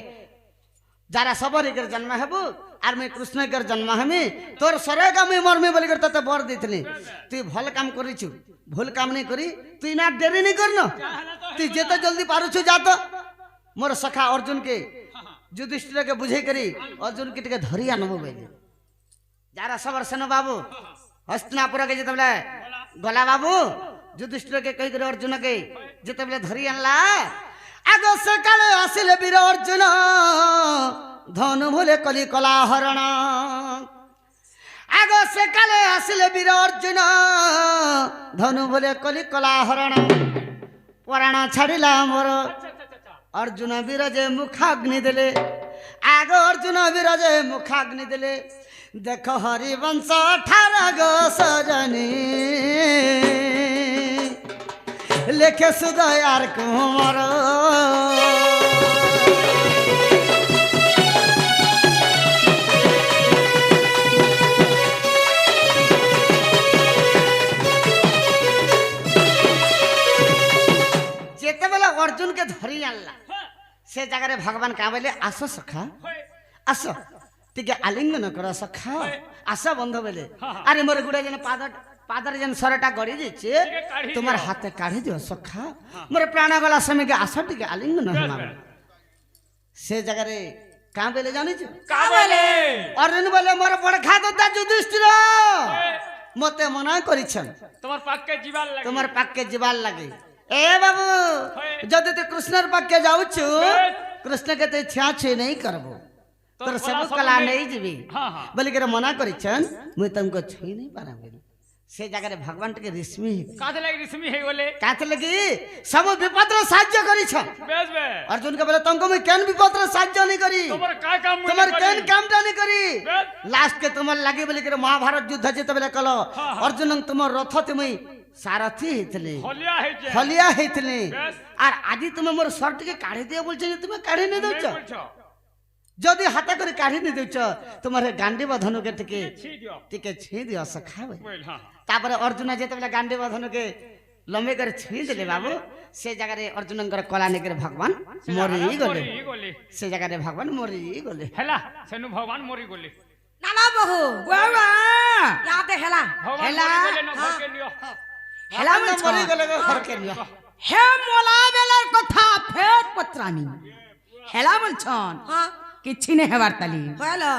जारा सबर कर जन्म हेबू आर मैं कृष्ण कर जन्म हमी तोर सरेगा मैं मरमी बोली कर तते बर देथली तू भल काम करिछु भूल काम नहीं करी तू ना देरी नहीं करनो तू जेते जल्दी पारुछु जा तो मोर सखा अर्जुन के युधिष्ठिर के बुझे करी अर्जुन के टिके धरिया नबो बेले जारा सबर सेन बाबू हस्तिनापुर के जेतबले गला बाबू युधिष्ठिर के कहि करे अर्जुन के जेतबले धरि आनला आगो से काले आसिले वीर अर्जुन धनु भूले कली कला हरण आगो से काले आसिले वीर अर्जुन धनु भूले कली कला हरण पुराण छाड़िला मोर अर्जुन विरजे मुखाग्नि देले आगो अर्जुन विरजे मुखाग्नि देले देख हरिवंश 18 गो सजनी লেখে সুদয় আর কুমার যেতেবেলা অর্জুনকে ধরি আনলা সে জায়গায় ভগবান কা বলে আস সখা আস টিকে আলিঙ্গন কর সখা আস বন্ধ বলে আরে মোর গুড়ে যেন পাদর যেন সরটা গড়ি দিচ্ছে তোমার হাতে কাঢ়ি দিও সখা মোর প্রাণ গলা স্বামীকে আস টিকে আলিঙ্গন হবা সে জায়গায় কা বলে জানিছ অর্জুন বলে মোর বড় খাদা যুধিষ্ঠির মতে মনা করিছেন তোমার পাককে জীবার লাগে এ বাবু যদি তুই কৃষ্ণর পাকে যাচ্ছু কৃষ্ণকে তুই ছিয়া ছুঁ নেই করবো তোর সেবক কলা নেই যাবি বলি করে মনা করিছেন মুই তুমको ছুঁই नहीं পারবি সে জায়গায় ভগবান টিকে রিসমি কাতে লাগি সব বিপদর সাহায্য করিছ অর্জুনকে বলে তুমको মুই কেন বিপদর সাহায্য नहीं করি তোমার কেন কামটা नहीं করি লাস্ট কে তোমার লাগি বলি করে মহাভারত যুদ্ধ যেতে বলে কল অর্জুন তোমার রথ তুমি সারথি হইতলে হলিয়া হইতলে আর আজি তুমি মোর শর্টকে কাঢ়ি দিও বলছ যে তুমি কাঢ়ি নি দউছ যদি হাতে করে কাঢ়ি নি দউছ তোমার গান্ডি বধনকে টিকে ছি দিও সখাবে তারপরে অর্জুন যেতে বলে গান্ডি বধনকে লম্বে করে ছি দিলে বাবু সে জায়গায় অর্জুনঙ্কর কলা নেকরে ভগবান মরি গলে সে জায়গায় ভগবান মরি গলে হেলা সেনু ভগবান মরি গলে নানা বহু বাবা ইয়াতে হেলা হেলা হেলা মরি গলে ঘরকে নিও হে মোলা বেলার কথা ফের পত্রানি হেলা বলছন হ্যাঁ কিছি নে হেবার তালি হলো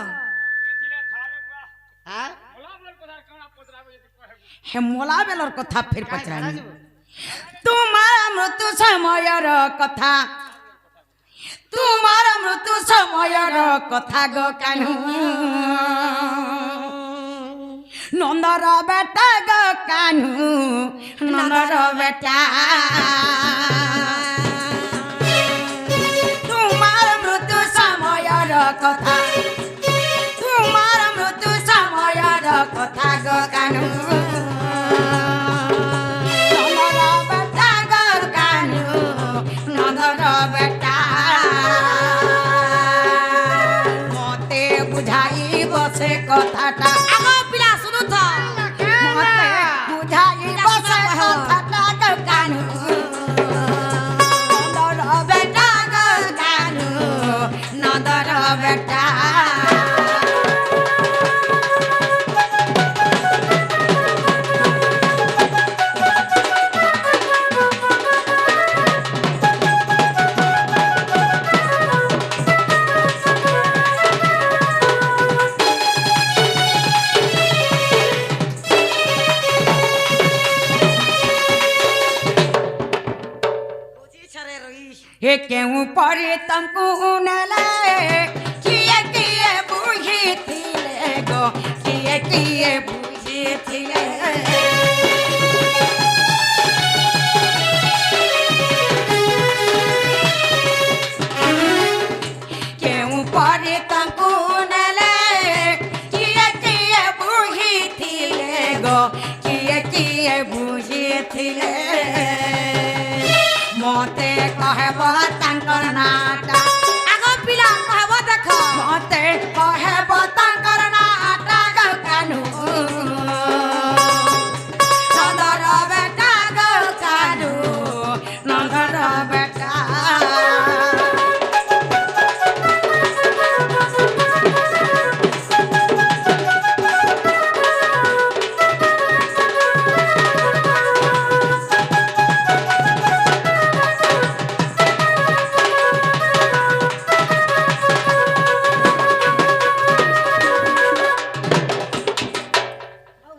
হ্যাঁ হে মোলা বেলার কথা ফের পত্রানি তোমার মৃত্যু সময়ের কথা তোমার মৃত্যু সময়ের কথা গো কানু নন্দর বেটা গো কানু নন্দর বেটা তোমার মৃত্যু সময়ের কথা তোমার মৃত্যু সময়ের কথা গো কানু নন্দর বেটা গো কানু নন্দর বেটা মতে বুঝাই বসে কথাটা আগো পিলা শুনু তো মতে বুঝাই বসে কথাটা গো কানু নন্দর বেটা গো কানু নন্দর বেটা বুঝি ছরে রইস हे क्यों परे तमको नले किए बुझी थिले गो किए बुझी थिले क्यों परे तमको नले किए बुझी थिले गो किए बुझी थिले मते कहब तांकर नाटा আগো পিলা কহব দেখো मते कहब तांकर नाटा गो कानू नंदर बेटा गो कानू नंदर बेटा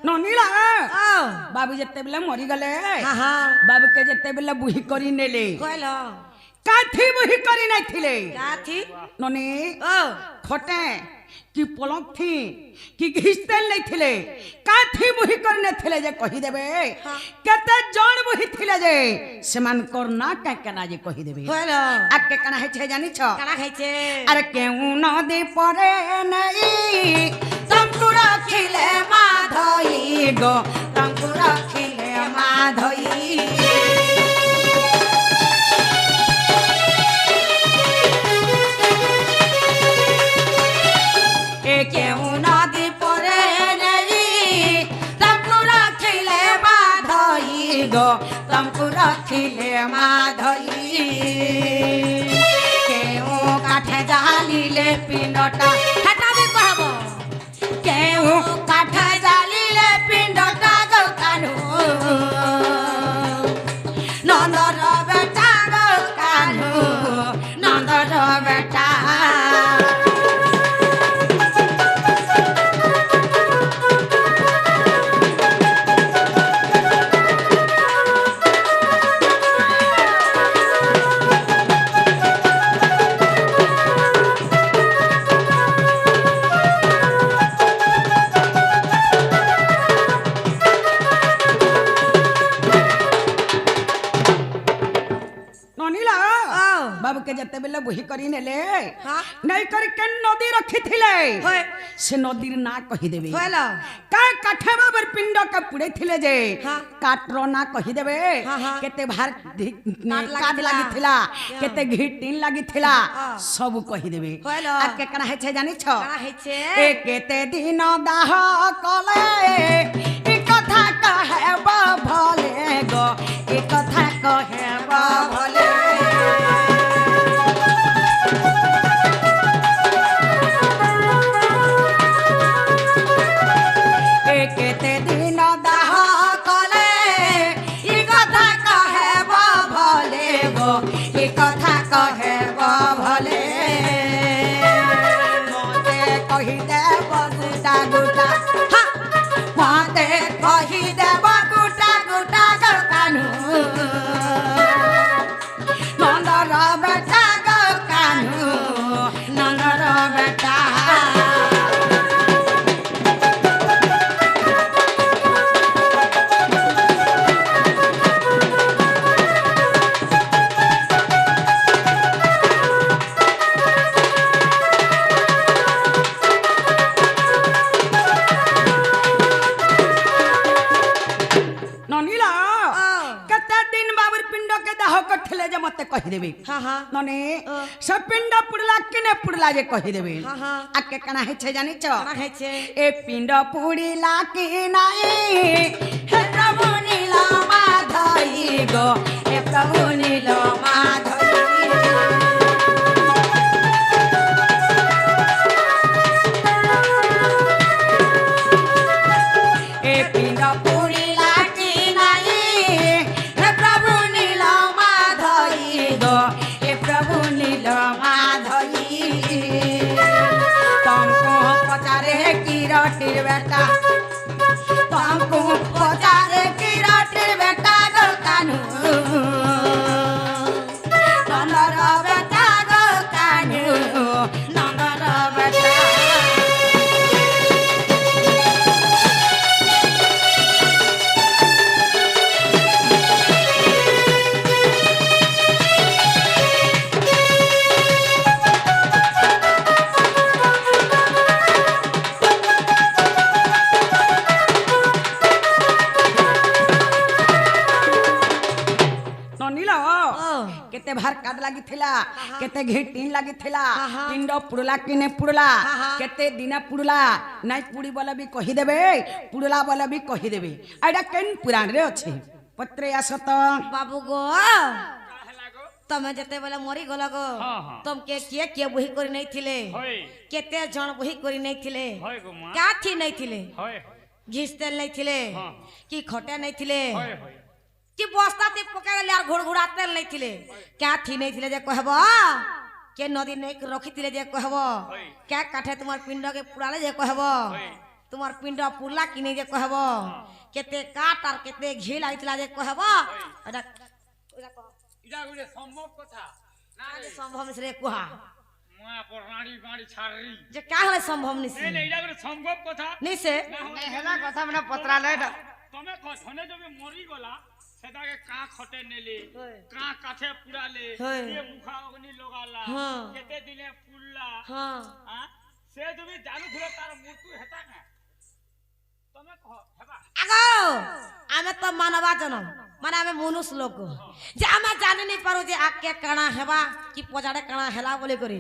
ननीला ও बाबू जते बेले मरी गले হ্যাঁ হ্যাঁ बाबू के जते बेले बुही करी नेले কইলো काथी बुही करी नहीं थिले কাথি ननी ও खोटे कि पलक थी कि घिसतेल नहीं थिले काथी बुही करने थिले जे कहि देबे केते जण बुही थिले जे समान करना के केना जे कहि देबे কইলো आके केना है छे जानि छ কানা খাইছে अरे केहू नदी परे नहीं तंकु रखिले माधई गो तंकु रखिले माधई रखिले माधई केहू काठे जालिले पिंडटा हेटा भी कहब केहू काठे जालिले पिंडटा गो कान्हू नंदर बेटा गो कान्हू नंदर बेटा ननीला बाबू के जते बेले बुही करी नेले नहीं कर के नदी रखी थिले से नदी ना कहि देबे का काठे बाबर पिंड के पुड़े थिले जे काटरो ना कहि देबे केते भार काट लागी थिला केते घिटिन लागी थिला सब कहि देबे आ के कना है छे जानि छ ए केते दिन दाह कले ई कथा कहे बा भले गो ई कथा कहे बा भले केते दिन दाह कले ई कथा कहे बा भले गो ई कथा कहे बा भले मोते कहि दे बसुटा गुटा मोते कहि दे बकुटा गुटा गो कान्हू नंदर बेटा गो कान्हू नंदर बेटा ननीला कते दिन बाबर पिंड के दाह कठले जे मते कहि देबे नने सब पिंड पुड़ला किने पुड़ला जे कहि देबे आ के कना है छे जानि छ ए पिंड पुड़ीला कि नाई हे प्रभु नीला माधई गो हे प्रभु नीला माधई ए पिंड पुड़ीला कि नाई हे प्रभु नीला माधई गो हे प्रभु नीला माधई तुमको पचारे किरटिर बेटा तुमको पचारे किरटिर बेटा गो कान्हू नंदर बेटा गो कान्हू नंदर बेटा ननीला केते भार काट लागी थिला केते घिटिन लागी थिला पिंड पुड़ला किने पुड़ला केते दिना पुड़ला नाइ पुड़ी बोला भी कहि देबे पुड़ला बोला भी कहि देबे आइडा केन पुराण रे अछि पत्रे आसत बाबू गो तमे जते बेला मरी गला गो तुम के के बही करी नहीं थिले केते जण बही करी नहीं थिले काठी नहीं थिले घिसतेल नहीं थिले कि खटे नहीं थिले कि बस्ता ती पका गेले यार घोड़ तेल नहीं थिले क्या थी नहीं थिले जे कहबो के नदी नहीं रखी थिले जे कहबो क्या काठे तुम्हार पिंड के पुराले जे कहबो तुम्हार पिंड पुरला कि नहीं जे कहबो केते काट और केते घी लागितला जे कहबो एटा इदा गुले संभव कथा ना जे संभव से कुहा मुआ पुराणी गाड़ी छाड़ी जे का हले संभव निसे नहीं इदा गुले संभव कथा निसे हेला कथा मने पत्रा ले तमे खने जब मरी गला सेदा के का खटे नेले का काठे पुराले ये मुखा अग्नि लगाला केते दिने पुल्ला हां से তুমি জানু ধরে তার মৃত্যু হেতা না তুমি কহ হেবা আগো আমি তো মানবা জনম মানে আমি মনুষ্য লোক যে আমি জানি নি পারো যে আকে কানা হেবা কি পজাড়ে কানা হেলা বলে করে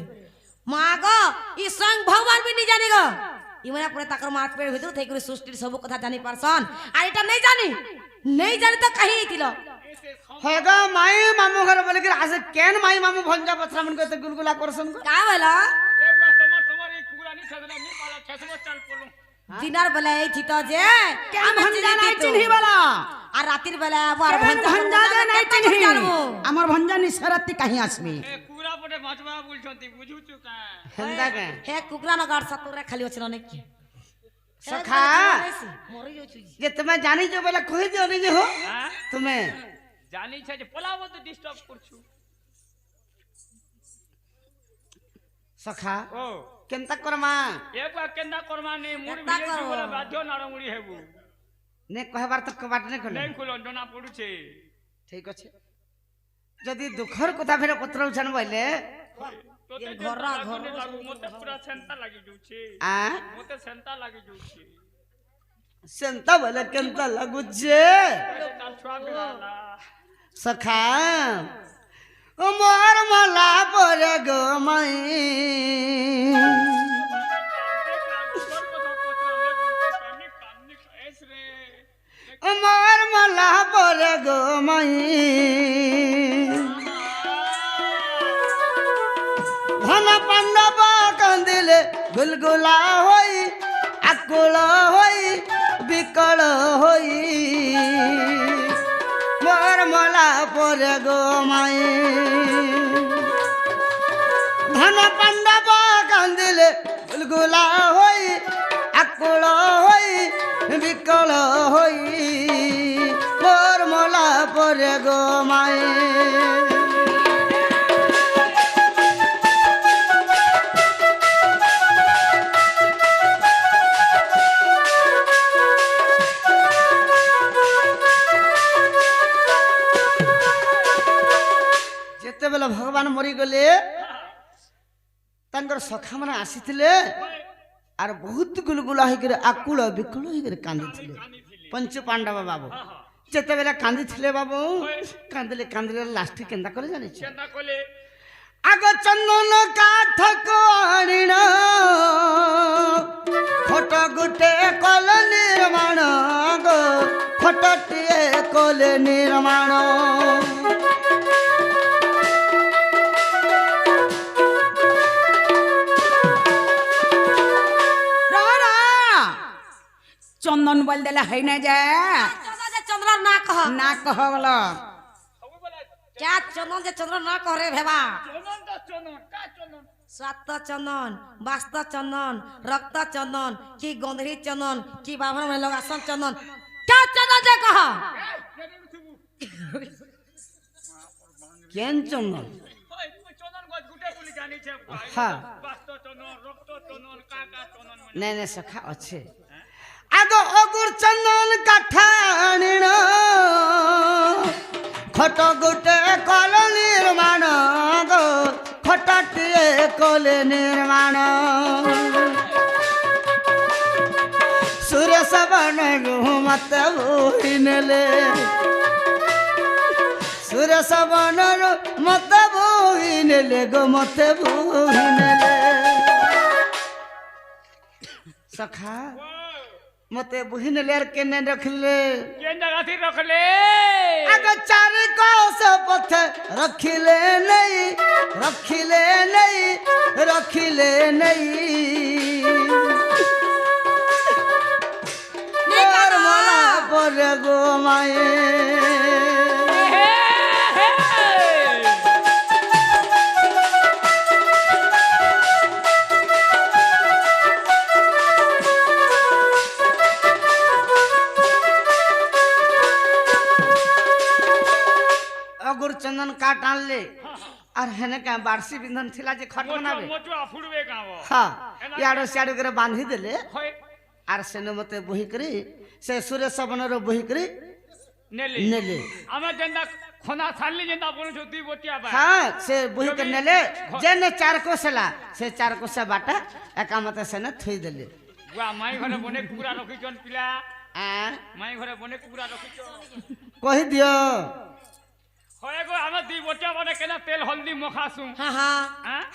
মা গো ই সং ভগবান বি নি জানি গো ইমনে পরে তাকর মাঠ পেড় ভিতর থেকে সৃষ্টির সব কথা জানি পারছন আর এটা নাই জানি তো কাহি দিল এসে हेगा माई मामू घर बोले कि आज केन माई मामू भंजा पथरा मन कहते गुलगुला करसन को का बोला एक बार तुम्हार एक कुकुरा नहीं छदला नहीं पाला खेसबो चल पोलो दिनार बेला এই থিত যে কেন ভঞ্জা নাই চিনহি বলা আর রাতের বেলা আবার ভঞ্জা যে নাই চিনহি আমার ভঞ্জা নিশরাতি কাহি আসবে ए कुकुरा पटे माचबा बोलछंती बुझुचु का हेंदा के হে কুকরা না গাড় সাতরে খালি আছে অনেক কি सखा মরি যাচ্ছি जे तुम्हें जानी जो बोला कहि दियो नहीं जे हो हां तुम्हें जानी छे जे पलाव तो डिस्टर्ब करछु सखा ओ केनता करमा एक बार केंदा करमा नहीं मुड़ी केन्ता भिजे करो? बोला बाध्य नाड़ मुड़ी हेबू ने कहबार तो कबाट ने कले नहीं खुलो जना पडुछे ठीक আছে যদি দুঃখর কথা ফেরে পত্র উঠান বইলে तोते घोरा घर लागू मते पूरा सेंटा लागि जाउछे आ मते सेंटा लागि जाउछे सेंता বলে কেনতা লাগুছে तार छुआ बिराला सखा मोर मला परे गो माई मोर मला परे गो माई धन पांडव कंदिले गुलगुला होई आकुल होई बिकल होई मोर मला परे गो माई धन पांडव कंदिले गुलगुला होई आकुल होई बिकल होई मोर मला परे गो माई যেতেবেলে ভগবান মরি গলে তাঙ্কর সখা মানে আসিলে আর বহুত গুলগুলা হইকরে আকুল বিকুল হইকরে কান্দিলে পঞ্চ পাণ্ডব বাবু যেতেবেলে কান্দিলে বাবু কান্দিলে কান্দিলে লাস্টে কেন্দা করে জানিছ केंदा कोले আগ চন্দন কাঠ আনিণ খট গুটে কল নির্মাণ গো খটটিয়ে কল নির্মাণ রারা চন্দন বল দেলে হই না যা চন্দ্র না কহ না কহ বলো सब बोला क्या चंदन जे चंद्र ना कह रे भेबा चंदन का चंदन स्वात चंदन बास्त चंदन रक्त चंदन की गंधरी चंदन की बाभन में लोग आसन चंदन क्या चंदन जे कह কেন চন্দন चंदन गज गुटे बोली जानी छे हाँ। बास्त चंदन रक्त चंदन का चंदन নে নে সখা আছে আগ অগুর চন্দন কাঠানিণ খট গুটে কল নির্মাণ গো খটটিয়ে কলে নির্মাণ সুরেশ বনরু মতে বুহি নেলে সুরেশ বনরু মতে বুহি নেলে গো মতে বুহি নেলে सखा मते बुहिन लेर केने रखले केन जगह थी रख ले अग चार कोस पथ रखिले नहीं रखिले नहीं रखिले नहीं मोर मला पर गो माए अगुर चंदन काट आनले और हेने का बारसी बिंधन थिला जे खट बनाबे मोचुआ फुड़वे गावो हां याडो सियाडो करे बांधी देले होय आर सेनो मते बही करी से सुरेश बनर बही करी नेले नेले आमे जेंदा खोना थाली जेंदा बोलु छु दी बोटिया बा हाँ से बही कर नेले जेने चार कोसला से चार कोसा बाटा एका मते सेने थई देले वा माई घरे बने कुकुरा रखी जन पिला आ माई घरे बने कुकुरा रखी जन कहि दियो होय गो आमे दी बोटिया बने केना तेल हल्दी मखासु हाँ हाँ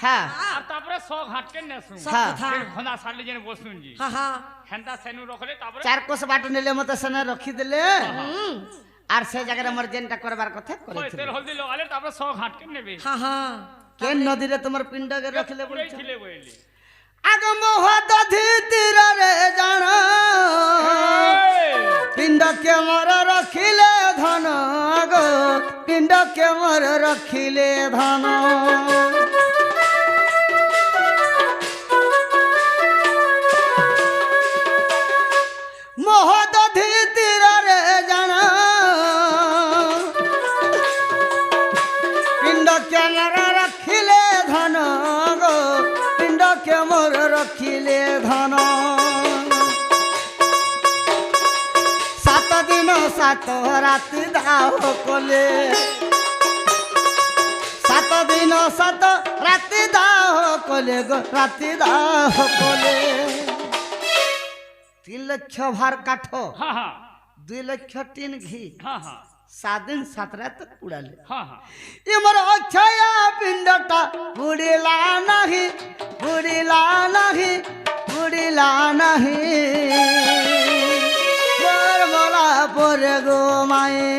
हां हाँ আর তারপরে সব হাটকে নেসু सब हाँ। कथा फिर खोना साली जेने बसुन जी हाँ हाँ হেন্দা সেনু রখলে তারপরে चार कोस बाट नेले मते सेने रखी देले আর সেই জায়গায় আমার যেনটা করবার কথা ওই করেছিল তেল হলদি লাগালে তারপর সব ঘাটকে নেবে হ্যাঁ হ্যাঁ কেন নদীরে তোমার পিণ্ডকে রাখিলে বলছো পুড়াইছিলে বইলি আগম দধি তীরে জান পিণ্ড কেমর রখিলে ধন গো পিণ্ড কেমর রখিলে ধন মহদধি তীরে জান পিণ্ড কেমর রখিলে ধন গো পিণ্ড কেমর রখিলে ধন সাত দিন সাত রাতি দাও কলে সাত দিন সাত রাতি দাও কলে গো রাতি দাও কলে 3 লক্ষ ভার কাঠ হ্যাঁ হ্যাঁ 2 লক্ষ টিন ঘি হ্যাঁ হ্যাঁ 7 দিন 7 রাত পুড়ালে হ্যাঁ হ্যাঁ ইমর অক্ষয় পিণ্ডটা পুড়িলা নাহি পুড়িলা নাহি পুড়িলা নাহি মলা পরে গো মায়ে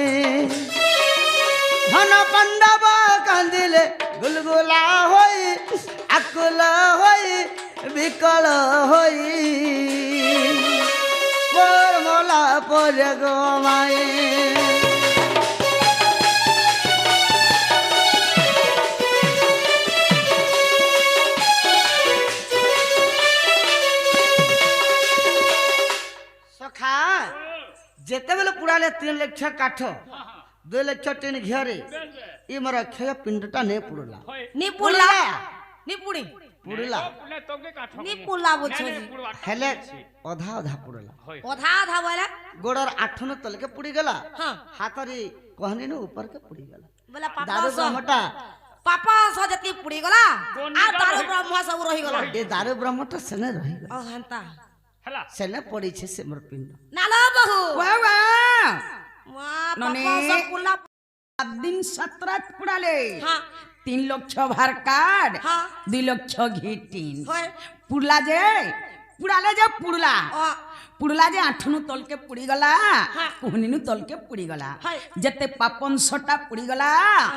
ধন পাণ্ডব কান্দিলে গুলগুলা হই আকুল হই বিকল হই মলা পরে গো মায়ে সখা যেতেবেলে পুড়ালে 3 লক্ষ কাঠ 2 লক্ষ টিন ঘিরে ইমর অক্ষয় পিণ্ডটা নে পুড়লা নি পুলা নি পুড়ি পুড়লা পুলে তোকে কাঠ নি পুলা বলছো হেলে অধা অধা পুড়লা কথা আধা বলে গোড়র আঠন তলকে পুড়ি গলা হ্যাঁ হাতরি কহনি নো উপর কে পুড়ি গলা বলে দারু ব্রহ্মটা পাপা সজতি পুড়ি গলা আর দারু ব্রহ্ম সব রহি গলা এ দারু ব্রহ্মটা সেনে রহি গলা ও হান্তা হেলা সেনে পড়িছে সে মোর পিণ্ড নালো বহু ওয়া ওয়া মা ননি। পাপা সব পুলা 7 দিন 7 রাত পুড়ালে হ্যাঁ 3 লক্ষ ভার কাঠ হ্যাঁ 2 লক্ষ ঘি টিন হয় পুড়লা যে পুড়ালে যে পুড়লা ও পুড়লা যে আঠনু তলকে পুড়ি গলা হ্যাঁ। কুহনিনু তলকে পুড়ি গলা হয়। যেতে পাপনশটা পুড়ি গলা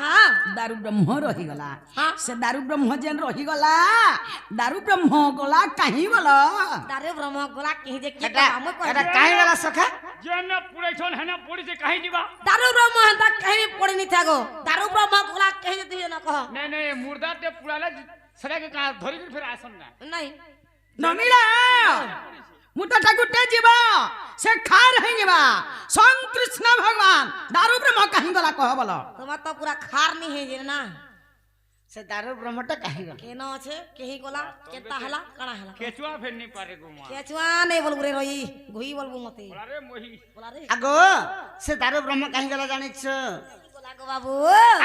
হ্যাঁ দারু ব্রহ্ম রহি গলা হ্যাঁ। সে দারু ব্রহ্ম যেন রহি গলা দারু ব্রহ্ম গলা কাহি গলা দারু ব্রহ্ম গলা কি যে কি এটা আমি কই এটা কাহি গলা সখা যেন পুড়াইছন হেনা পড়িছে কাহি দিবা দারু ব্রহ্ম হান্তা কহি পড়ি নি থাকো দারু ব্রহ্ম গলা কহি দিবে না কহ নাই নাই মুর্দাতে পুড়ালে সেটাকে কা ধরি করে ফের আসন না নাই নমিলা মুটা ঠাকুরতে ଯିବା ସେ ଖାର ହେଇଯିବା ସ୍ୱୟଂ କୃଷ୍ଣ ଭଗବାନ ଦାରୁ ବ୍ରହ୍ମ କାହିଁ ଗଲା କହ ବଲ তোমার তো পুরা খার নি হে যে না সে দারু ব্রহ্মটা কাহি গলা কেন আছে কেহি গলা কেতা হলা কানা হলা কেচুয়া ফের নি পারে গো মা কেচুয়া নেই বলবো রে রই ঘুই বলবো মতে আরে মহি বলা রে আগো সে দারু ব্রহ্ম কাহি গলা জানিছ গলা গো বাবু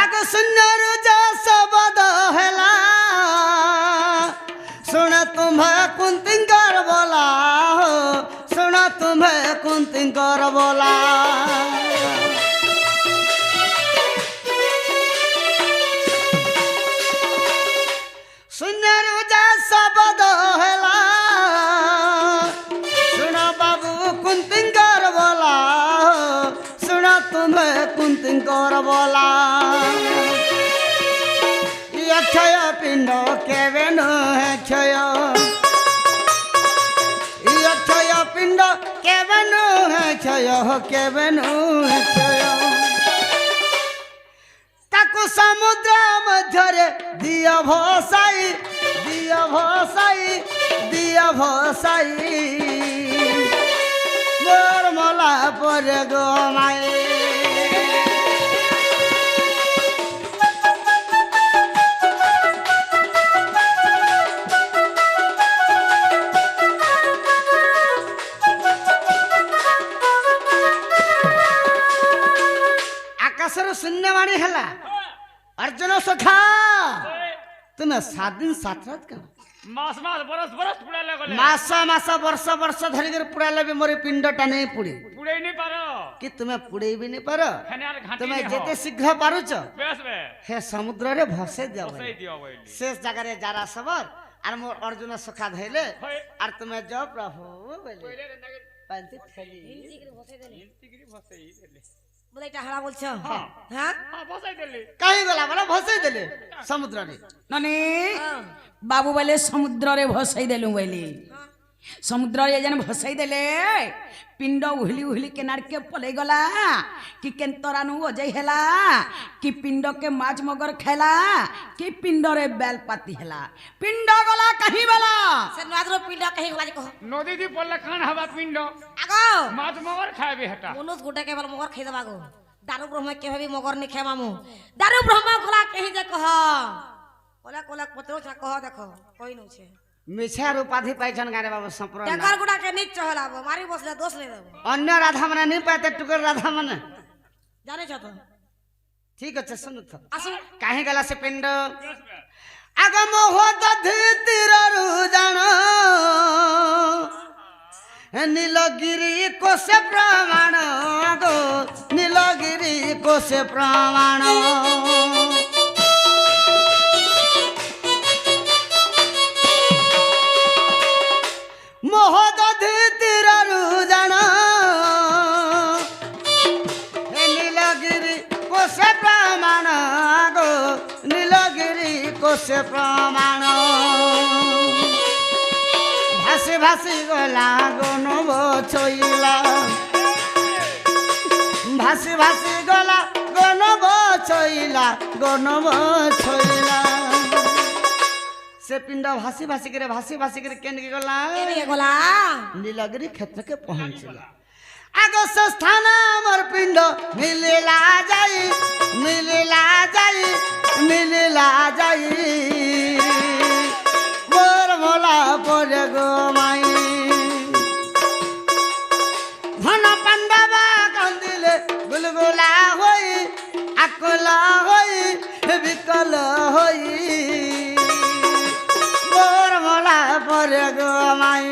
আগো সুন্দর যা শব্দ হেলা सुन तुम्हें कुंतिंकर बोला हो सुन तुम्हें कुंतिंकर बोला सुंदर जा शब्द हेला सुन बाबू कुंतिंकर बोला हो सुन तुम्हें कुंतिंकर बोला अक्षय पिंड केवेन क्षय अक्षय पिंड केवेन क्षय केवेन क्षय ताकु समुद्र मध्यरे दिया भसाई दिया भसाई दिया भसाई मोर मला पर गो माई शून्यवाणी है अर्जुन सखा तुम्हें 7 दिन 7 रात का मास मास बरस बरस पुड़ाले गले मास मास वर्ष वर्ष धरी कर पुड़ाले भी मोर पिंडटा नहीं पुड़ी पुड़े नहीं पारो कि तुम्हें पुड़े भी नहीं पारो हेनार घाटी तुम्हें नहीं जेते शीघ्र पारुच बेस बे हे समुद्र रे भसे दियो सही दियो बोली शेष जगह रे जारा सबर और मोर अर्जुन सखा धैले होय और तुम्हें जो प्रभु बोले कोइले रे नगे पंती थली इंतिगिरी भसे ही देले बोले এটা হারা বলছো হ্যাঁ বসাই দিলি কাহি গলা বলে ভসাই দেলে সমুদ্রে ননি বাবু বলে সমুদ্রে ভসাই দেলু বলে সমুদ্রে যেন ভসাই দেলে পিণ্ড উহলি উহলি কেনারকে পলাই গলা কি কেন্তরানু অজয় হেলা কি পিণ্ডকে মাছ মগর খেলা কি পিণ্ডরে বেল পাতি হেলা পিণ্ড গলা কাহি বেলা সে নদীর পিণ্ড কাহি গলা কহ নদী দি পড়লে কান হবা পিণ্ড আগো মাছ মগর খাইবে হেটা মনুষ গোটা কেবল মগর খাই দেবা গো দারু ব্রহ্ম কে ভাবি মগর নি খাই মামু দারু ব্রহ্ম খোলা কেহি যে কহ কোলা কোলা পত্র ছা কহ দেখো কই নছে মিছার উপাধি পাইছন গারে বাবু সম্পূর্ণ টেকার গোটা কে নিচ হলাবো মারি বসলে দোষ লে দেব অন্য রাধা মানে নি পাইতে টুকুর রাধা মানে জানিছ তো ঠিক আছে শুনু তো আসু কাহি গলা সে পিণ্ড আগ মোহ দধি তীররু জাণ নীলগিরি কোষে প্রমাণ গো নীলগিরি কোষে প্রমাণ মোহ দধি তীররু জাণ নীলগিরি কোষে প্রমাণ গো নীলগিরি কোষে প্রমাণ ভাসি ভাসি গলা গনব ছইলা ভাসি ভাসি গলা গনব ছইলা গনব ছইলা সে পিণ্ড ভাসি ভাসি করে কেনকে গলা কেনি গলা নীলগিরি ক্ষেত্রকে পৌঁছিলা আগ সে স্থান আমার পিণ্ড মিলিলা যাই মিলিলা যাই মিলিলা যাই মোর মোলা পরে গো মাই ঘন পাণ্ডবা কান্দিলে গুলগুলা হই আকলা হই বিকল হই মোর মোলা পরে গো মাই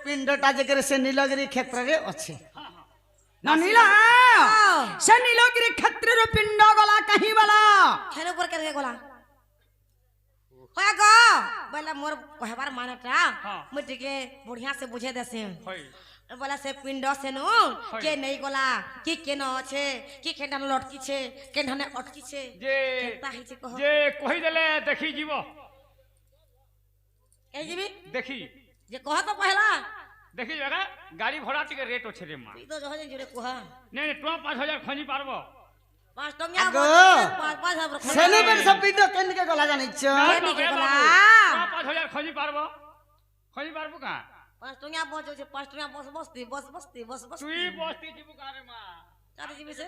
পিণ্ডটা যে করে সে নীলগিরি ক্ষেত্রে আছে না নীলা সে নীলগিরি ক্ষেত্রের পিণ্ড গলা কাহি বেলা হেন উপর কেনে গলা হয় গো বলে মোর কহবার মানেটা মই টিকে বঢ়িয়া से বুঝে দেছে बोला से पिंड से नो के नहीं गला कि केन আছে कि केठाने लटकीছে केठाने अटकीছে जे केता हिचे कह जे कहि देले देखि जीव ए जीबी देखि जे कह तो पहला देखि जगह गाड़ी भाड़ा टिके रेट अछि रे मा ई तो जह जुरे कह नहीं टोआ 5000 खनी पारबो 5 टंगिया আগো 5 সেনে বের সব পিণ্ড কেনকে গলা জানিছ केनी के गला टोआ 5000 खनी पारबो का 5 टंगिया पहुंचो छे 5 टंगिया बस तुई बस्ती जीबु का रे मा चारे जीबी से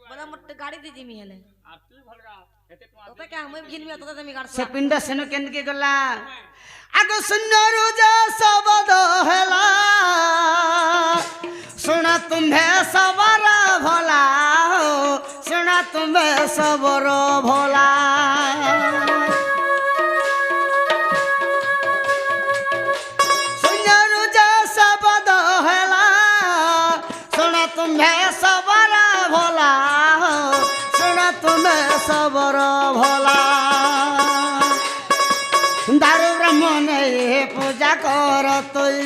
बोला मत गाड़ी दी जिमी हेले आती भलगा एते टोआ तो क्या हम घिन में तो मी गाड़ সে পিণ্ড সেনে কেনকে গলা আগ সুন্দর যা শব্দ হেলা सुना तुम्हे सबर भोला हो सुना तुम्हे सबर भोला सुंदर जा शब्द हेला सुना तुम्हे सबर भोला हो सुना तुम्हे सबर भोला दारू ब्रह्म ने पूजा कर तुई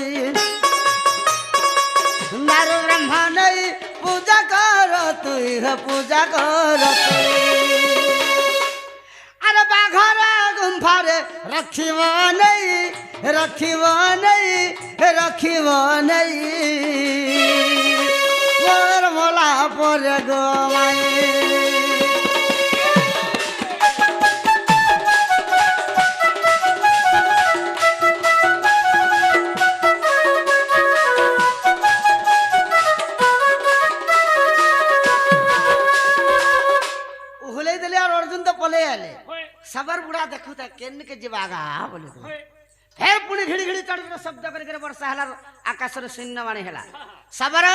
दारू ब्रह्म नहीं पूजा कर तुई पूजा कर तुई अरे बाघर गुंफारे रखिब नहीं रखिब नहीं रखिब नहीं मोर मोला पर गोमाई पले आले सबर बुढ़ा देखु त केन के जीवागा बोले फिर पुणी घिड़ी घिड़ी चढ़ शब्द कर वर्षा हला आकाश रे शून्य वाणी हला सबर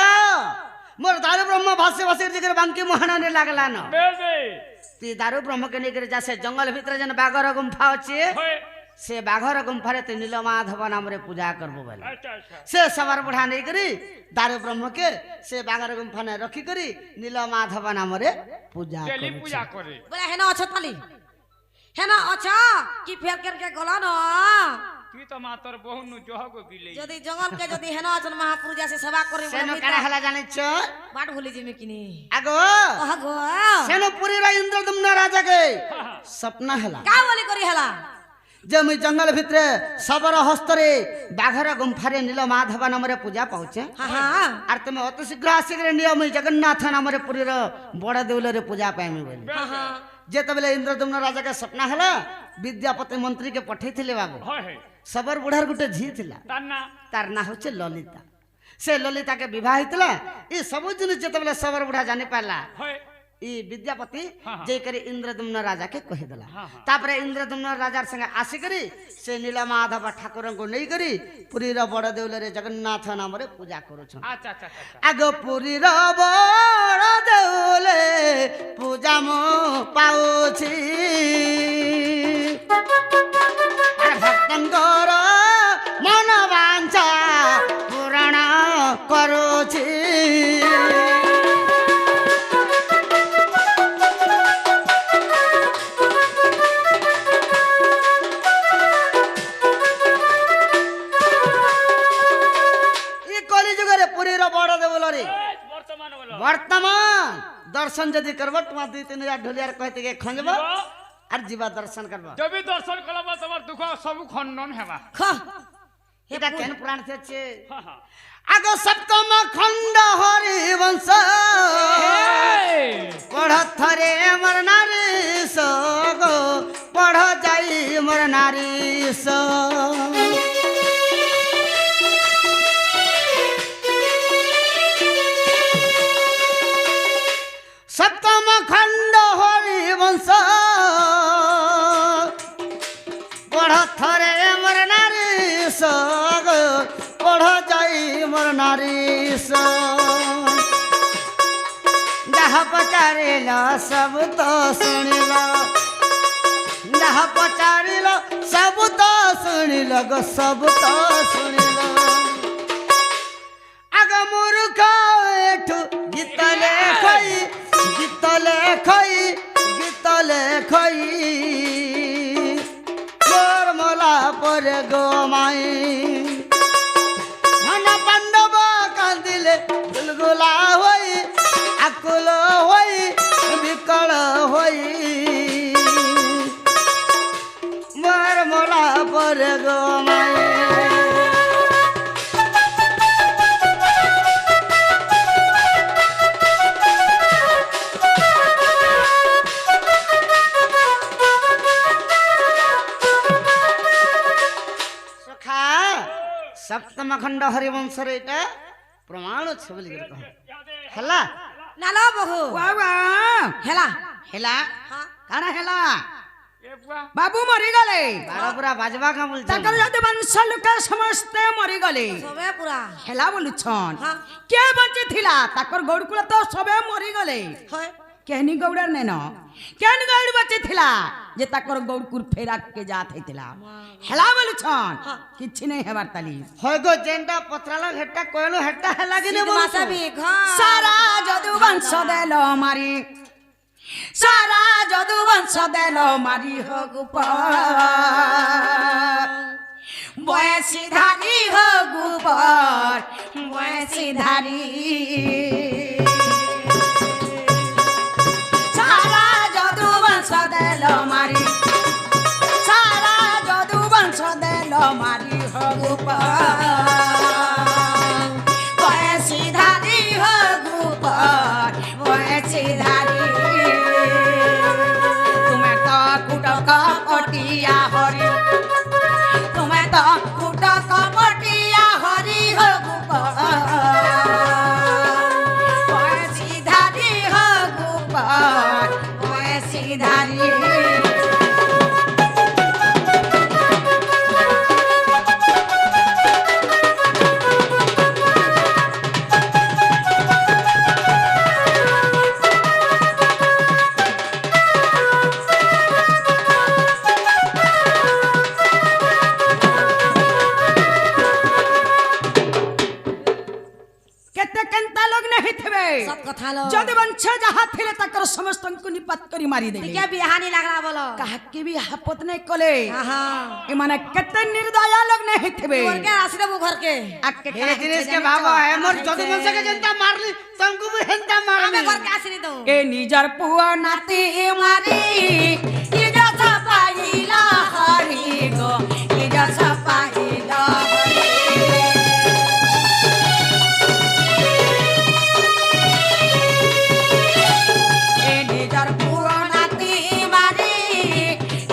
मोर दारू ब्रह्म भाष्य भाष्य जिगर बांकी मोहना ने लागला न ती दारू ब्रह्म के निकर जासे जंगल भीतर जन बागर गुंफा अछि से बाघर गुंफारे ते नीलमाधव नाम रे पूजा करबो बेले अच्छा अच्छा से सवार बुढ़ा नहीं करी दारू ब्रह्म के से बाघर गुंफा ने रखी करी नीलमाधव नाम रे पूजा डेली पूजा करे बोले है ना अच्छा ताली है ना अच्छा कि फेर करके गला ना তুই তো মাতর বহু নু জহগ বিলে যদি জঙ্গল के যদি है ना अच्छा महापुरुष से सेवा करे सेनो काड़ा हला जाने छ बाट भूली जिमे किनी आगो अगो सेनो पुरी रा इंद्रदम्न राजा के सपना हला का बोली करी हला जे मुई जंगल भितरे सबर हस्तरे बाघर गुंफारे नीलमाधव नाम रे पूजा पहुचे हां हां आर तमे अति शीघ्र आसिक रे नियम जगन्नाथ नाम रे पुरी रो बड़ देउल रे पूजा पाएमी बोली हां हां जे तबले इंद्रदम्न राजा के सपना हला विद्यापति मंत्री के पठैथिले बाबू হয় হয় सबर बुढ़ार गुटे झी थिला তান্না तार ना होचे ललिता से ललिता के विवाह हितला ई सब जिनिस जेतबले सबर बुढ़ा जानि पाला হয় ई विद्यापति हाँ, हाँ। जे करे इंद्रदम्न राजा के कहि देला हाँ, हाँ। तापरे इंद्रदम्न राजा संगे आसी करी से नीलमाधव ठाकुर को नहीं करी पुरी रो बड़ देउल रे जगन्नाथ नाम रे पूजा करू छ আচ্ছা আচ্ছা আচ্ছা आगो पुरी रो बड़ देउले पूजा मो पाउछि अरे भक्तंकर मन वांछा पूरण करूछि বর্তমান বলো वर्तमान दर्शन जदि करब तुम 2-3 ढोलियार कहते के खंजब और जीवा दर्शन करब যদি দর্শন করব তোমার দুঃখ সব খণ্ডন হেবা ख एटा केन पुराण से छे হ্যাঁ হ্যাঁ आगो सप्तम खंड हरि वंश पढ़ थरे मर नारी सगो पढ़ जाई मर नारी स सप्तम खंड हरि वंश पढ़ थरे मर नारी सग पढ़ जाई मर नारी स जहाँ पचारिल सब तो सुनिल जहाँ पचारिल सब तो सुनिल गो सब तो सुनिल आग मूर्ख एठू गीत लेखई गीत लेखई गीत लेखई मोर मला पर गो माई मन पांडव कांदिले गुलगुला होई आकुल होई विकल होई मोर मला पर गो माई सप्तम खंड हरिवंश रे एटा प्रमाण छ बोली के कह हला नाला बहु बाबा हेला हेला हां काना हेला এ বুয়া बाबू मरी गले बारा पूरा बाजवा का बोल ताकर जदि वंश लोक समस्ते मरी गले सबे पूरा हेला बोलु छन हाँ। के बंची थिला ताकर गौड़कुल तो सबे मरी गले है केहनी गौड़र ने न केहनी गौड़ बची थिला जे ताकर गौड़कुल फेरा के जात हेतिला हेला बोलु छन किछि नहीं हेबार ताली होय गो जेंडा पत्राला हेटा कोयलो हेटा हेला गिने बोल मासा भी घा सारा जदु वंश देलो मारी सारा जदु वंश देलो मारी हो गुपर बयसी धारी हो गुपर बयसी धारी सारा जदु वंश देलो मारी सारा जदु वंश देलो मारी हो गुपर बयसी धारी हो गुपर बयसी धारी तुम्हें तो कुटक पटिया हरी तुम्हें तो कुटक पटिया हरी हो गुपर बयसी धारी हो गुपर बयसी धारी কথা লো যদি বঞ্চ যাহা থিলে তাকর সমস্তଙ୍କୁ নিপাত করি মারি দেলে কে বিহানি লাগলা বলো কাহাকে भी হাপত নাই কলে আহা এমানে কেতে নির্দয়া লগ্নে হইতবে ঘরকে আসি দেবো ঘরকে আকে हे जिनिस के भागो है मोर जदु मन से के जनता मारली तुमको भी हेंता আমি मारली ঘরকে আসি নি তো এ নিজর পুয়া নাতি মারি ইজা সাপাইলা হরি গো ইজা সাপাইলা এ নিজর পুয়া নাতি মারি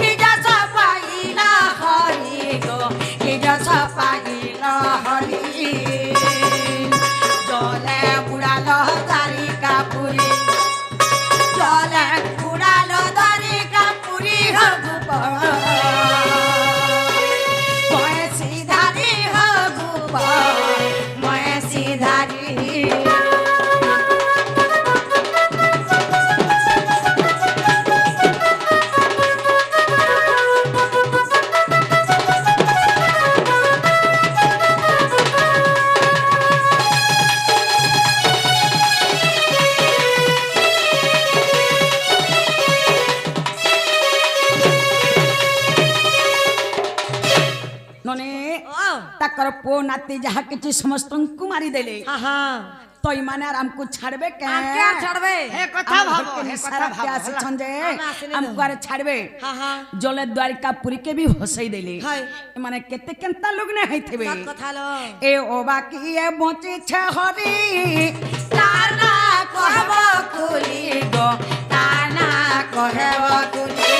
ইজা সাপাইলা হরি গো ইজা সাপাইলা হরি জলে বুড়ালো তারি কাপুরি জলে বুড়ালো তারি কাপুরি হগুপ ময় সিধারি হগুপ ময় সিধারি ননে ও তাকর পো নাতি যাহা কিছু সমস্তଙ୍କୁ মারি দেলে আহা তই মানে আর আমকু ছাড়বে কে আমকে আর ছাড়বে हे कथा भागो हे সারা कथा কে भागो আসছন যে আমি আসিনি তো। আমকু আর ছাড়বে আহা জলে দ্বারিকা পুরীকে भी হসাই দেলে হাই মানে কেতে কেনতা লোক নে হইতবে সব কথা লো এ ও বাকি এ বঁচিছে হরি তার না কহব কুলি গো তার না কহব কুলি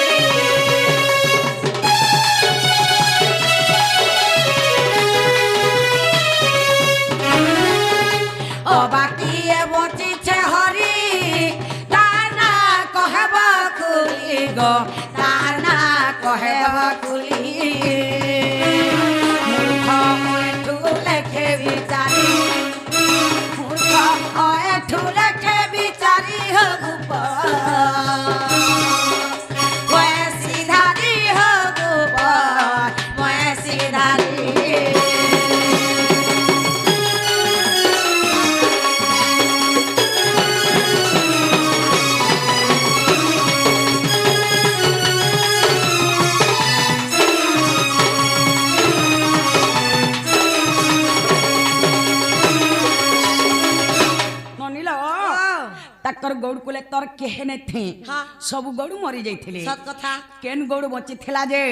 ও বাকি এ বঁচিছে হরি তার না কহব কুলি গো তার না কহব কুলি মূর্খ মূর্ঠু লেখে বিচারি মূর্খ মূর্ঠু লেখে বিচারি হগুপ ময় সিধারি হগুপ ময় সিধারি ননিল তাকর গৌড় কুলে তোর কেহেনে থে হ্যাঁ। সবু গৌড় মরি যাইଥିଲେ সব কথা কেন গৌড় বଞ୍ଚি থিলা যে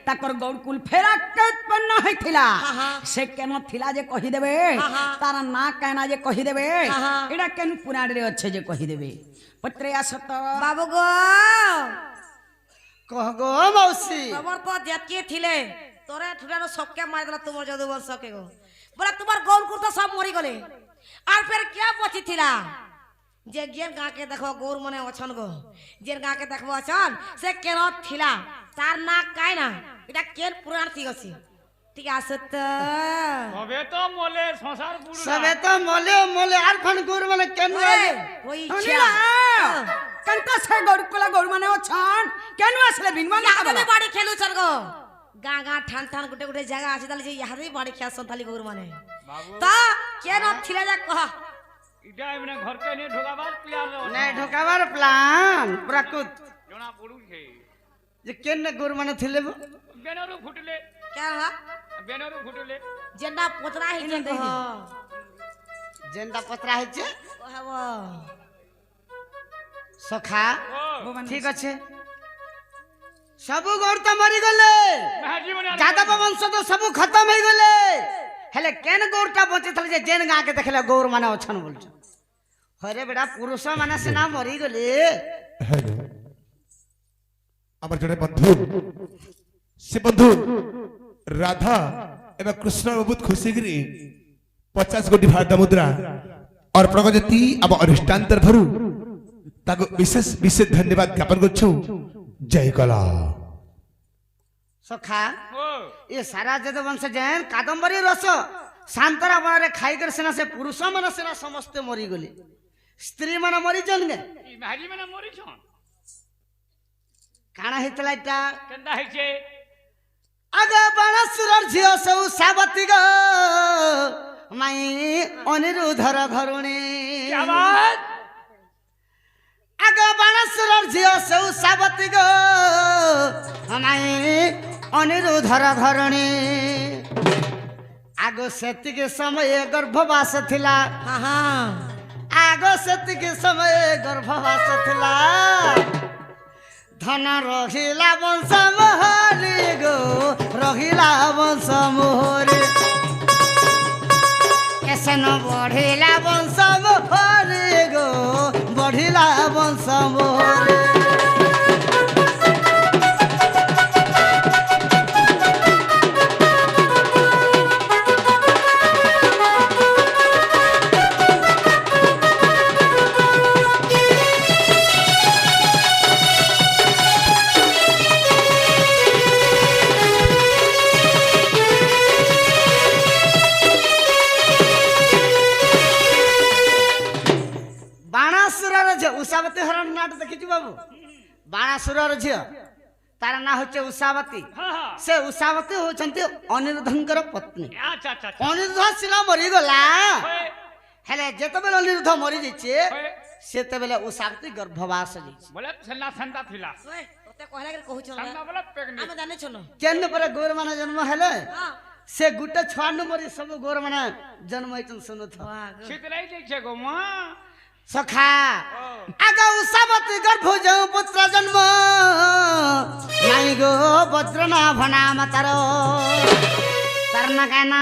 তাকর গৌড় কুল ফেরা উৎপন্ন হইছিলা হ্যাঁ, হ্যাঁ। সে কেন থিলা যে কহি দেবে হ্যাঁ, হ্যাঁ। তার না কেনা যে কহি দেবে হ্যাঁ, হ্যাঁ। এটা কেন পুরাণে আছে যে কহি দেবে পত্রে আসত বাবু গো कह गो मौसी তোমার তো যেতিয়ে থিলে তোরে ঠুটানো সবকে মারি দিলা তোমার যদু বংশকে গো বলে তোমার গৌর কুর্তা সব মরি গলে আর ফের কে বচি থিলা যে গেন গাকে দেখো গৌর মনে অছন গো যে গাকে দেখবো অছন সে কেন থিলা তার না কাই না এটা কেন পুরাণ ঠিক আছে ঠিক আছে তো তবে তো মলে সংসার পুরো सबे तो मोले मोले आर फन गुर माने केन ওই ননিলা কান্তা সে গৌড় কুলা গৌড় মানে অছন কেন আসলে বিনমান আমি বাড়ি খেলু চল গো গা গা ঠান ঠান গুটে গুটে জায়গা আছে তাহলে যে ইহাদেই বাড়ি খেয়া সন্তালি গৌর মানে বাবু তা কেন থিলা যা কহ এটা এমনে ঘরকে নিয়ে ঢোকাবার প্লেয়ার नहीं ढोकावर प्लान प्रकुत জনা পড়ুছে जे केन गुर माने थिले বেনরু ফুটলে কেন বেনরু ফুটলে যেটা পতরা হইছে কহ जेंदा पत्रा हिचे কহব सखा ও ठीक अच्छे सबु गौर तो मरी गले মেহাজি মানে जादव वंश तो सबु खत्म हो गले हेले केन गौरटा बचे थले जे जेन गा के देखले गौर माने अछन बोलछ हरे बेटा पुरुष माने सेना मरी गले আমার জনে বন্ধু সে বন্ধু রাধা এবং কৃষ্ণ বহুত খুশি করি 50 কোটি ভারত মুদ্রা অর্পণ করতি আব অনুষ্ঠান্তর ভরু তাকে বিশেষ বিশেষ ধন্যবাদ জ্ঞাপন করছু জয় কলা सखा ও ये सारा जद वंश जैन कादम्बरी रस शांतरा बणारे खाई कर सेना से पुरुष माने सेना समस्त मरी गले स्त्री माने मरी जन गे এই মেহাজি মানে মরিছন काना हितला इटा কেন্দা হইছে आगे बाणासुरर झियो सब सावती गो माई अनिरुद्धर घरुणी কি আওয়াজ ବାଣେଶ୍ୱର ଝିଅ ସେ ଉଷାବତୀ ଗୋ ନାଇଁ ଅନିରୁଦ୍ଧର ଘରଣୀ ଆଗ ସେତିକି ସମୟ ଗର୍ଭବାସ ଥିଲା ଆଗ ସେତିକି ସମୟ ଗର୍ଭବାସ ଥିଲା ଧନ ରହିଲା ବଂଶ ମୋହରି ଗୋ ରହିଲା ବଂଶ ମୋହରି ଏସନ ବଢିଲା ବଂଶ ମୋହରି ଗୋ ବଢିଲା ବଂଶ ମୋହରି उषावती हरण नाट देखी बाबू बाणासुर झील तार ना होचे उषावती से उषावती होचंती अनिरुद्धंकर पत्नी अनिरुद्ध सिला मरी गला हेले जेते बेले अनिरुद्ध मरी जिचे सेते बेले उषावती गर्भवास जिचे बोले छन्ना छन्दा थिला तते कहला के कहू छन छन्ना बोले प्रेग्नेंट हम जाने छन केन पर गोर माने जन्म हेले से गुटे छानु मरी सब गोर माने जन्म होचन सुनु था शीतलाई देखे गो मा सखा आगा उषावती गर्भ जो पुत्र जन्म नाई गो वज्रनाभ नाम तारो तारना कहना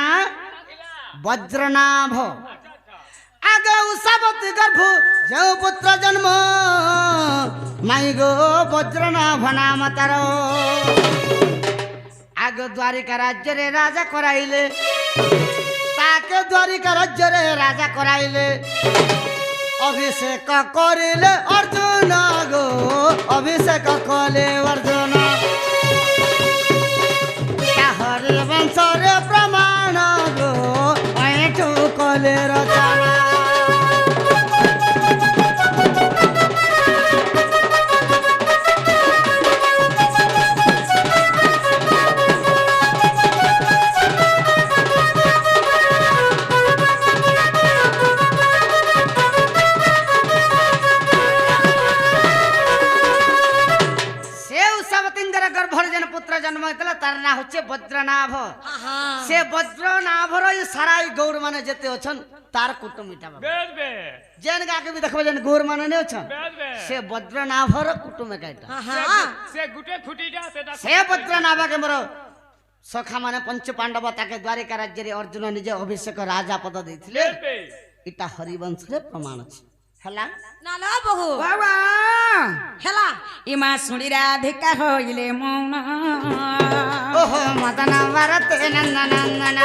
वज्रनाभ आगा उषावती गर्भ जो पुत्र जन्म नाई गो वज्रनाभ नाम तारो आग द्वारिका राज्य रे राजा कराइले ताके द्वारिका राज्य रे राजा कराइले अभिषेक करिले अर्जुन गो अभिषेक कले अर्जुन हरि वंश रे प्रमाण गो ऐठु कले रचना पुत्र जन्म होता तार ना होचे वज्रनाभ से वज्रनाभर ये सारा गौर माने जेते अछन तार कुटुमिटा बाबा जेन गाके भी देखबे जेन गौर माने ने अछन से वज्रनाभर कुटुमे काइटा से गुटे खुटीटा से वज्रनाभ के मोर सखा माने पंच पांडव ताके द्वारिका राज्य रे अर्जुन निजे अभिषेक राजा पद दैथिले इटा हरिवंश रे प्रमाण छै हला नाला बहु बाबा हेला इमा सुनी राधिका होइले मौन ओहो मदन भरत नंदन नंदन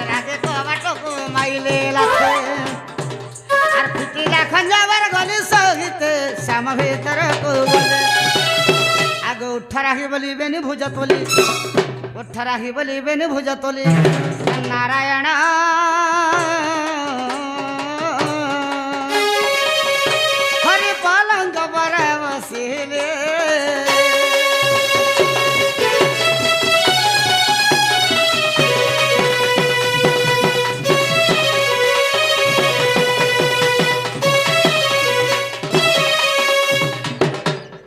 राधे को बाटो को माइले लाथे आर फिटिला खंजावर गली सहित श्याम भीतर को बोले आगो उठराही बोली बेनी भुजतोली उठराही बोली बेनी भुजतोली नारायण पलंग पर बसिले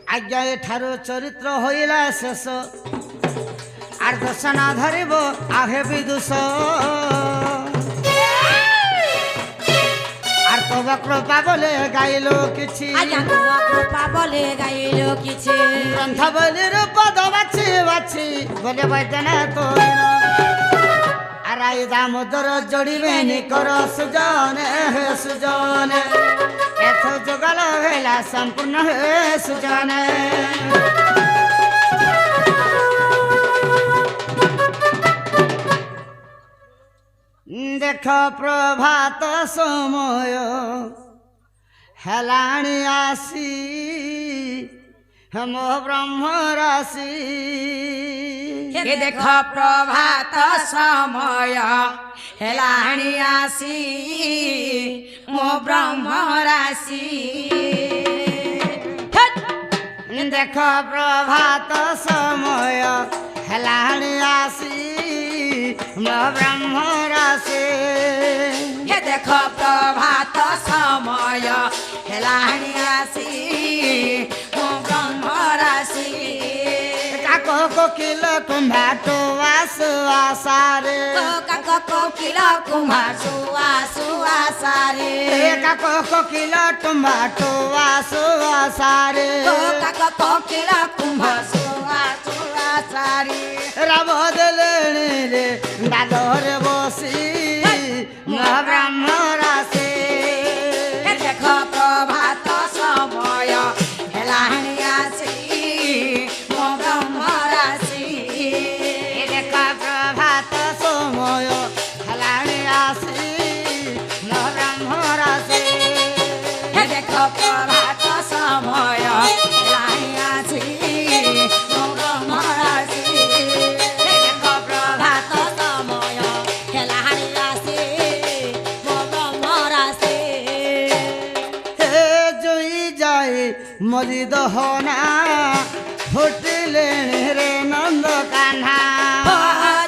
आज्ञा एठारो चरित्र होइला शेष आर दर्शन धरिब आहे विदुष तब कृपा बोले गाइलो किछि आया तब कृपा बोले गाइलो किछि ग्रंथ बोले रूप दबाछि बाछि बोले वैदना तो आराई दामोदर जोड़िबे नि कर सुजन हे सुजन एथ जुगल हेला संपूर्ण हे सुजन देख प्रभात समय हेलाणी आसी हम ब्रह्म राशि के देख प्रभात समय हेलाणी आसी मो ब्रह्म राशि देख प्रभात समय हेलाणी आसी मो ब्रह्म राशि हे देख प्रभात समय हेलाणी आसी আসি কাকো কোকিল কুম্ভা টোয়া সুয়া সারে কাক কোকিল কুম্ভা সুয়া সুয়া সারে কাকো কোকিল টুম্বা টোয়া সুয়া সারে কাক কোকিল কুম্ভা সুয়া সুয়া সারে রাম দেলেনি রে ডালরে বসি ব্রহ্ম রাশি দেখো প্রভাত সময় হেলানি আসি মো ব্রহ্ম রাশি দেখা প্রভাত সময় হেলানি আসি ব্রহ্ম রাশি দেখো প্রভাত সময় হেলানি আসি মো ব্রহ্ম রাশি দেখো প্রভাত সময় হেলানি আসি মো ব্রহ্ম রাশি হে জুই যাই মরি দহনা ফুটিলে রে নন্দ কান্হা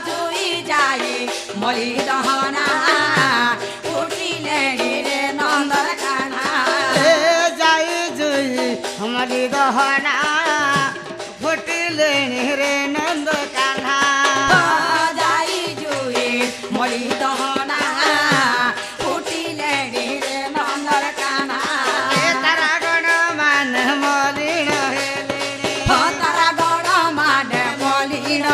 জুই যাই মলি দহনা উঠিলে রে নন্দর কানা হে যাই জুই মরি দহনা ফুটিলে রে নন্দ কান্হা যাই জুই মলি দহনা উঠিলে রে নন্দর কানা তারা গণ মান মলিন হেলে তারা গড় মানে মলিন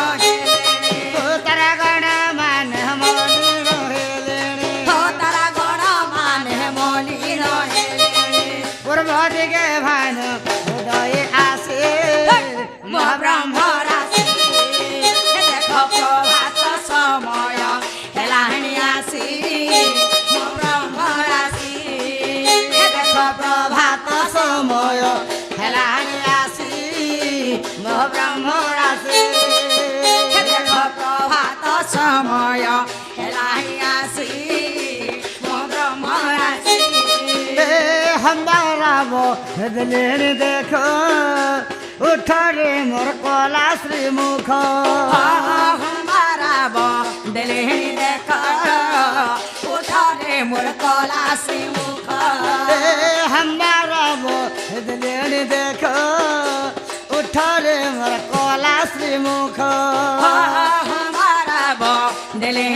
তারা গণ মান মলিন হেলে তারা গড় মানে মলিন পূর্ব দিকে ভান উদয় আসে ব্রহ্ম রাশি দেখো প্রভাত সময় হেলানি আসি ব্রহ্ম রাশি দেখো প্রভাত সময় হেলানি আসি ব্রহ্ম রাশি দেখো প্রভাত সময় হেলানি আসি ব্রহ্ম রাশি हमारा वो दिलेर देखो उठरे मोर कोला श्री मुख हमारा बदले देखो उठरे मोर कला से मुख हमारा वो दिलेर देखो उठरे मोर कोला श्री मुख हमारा बदले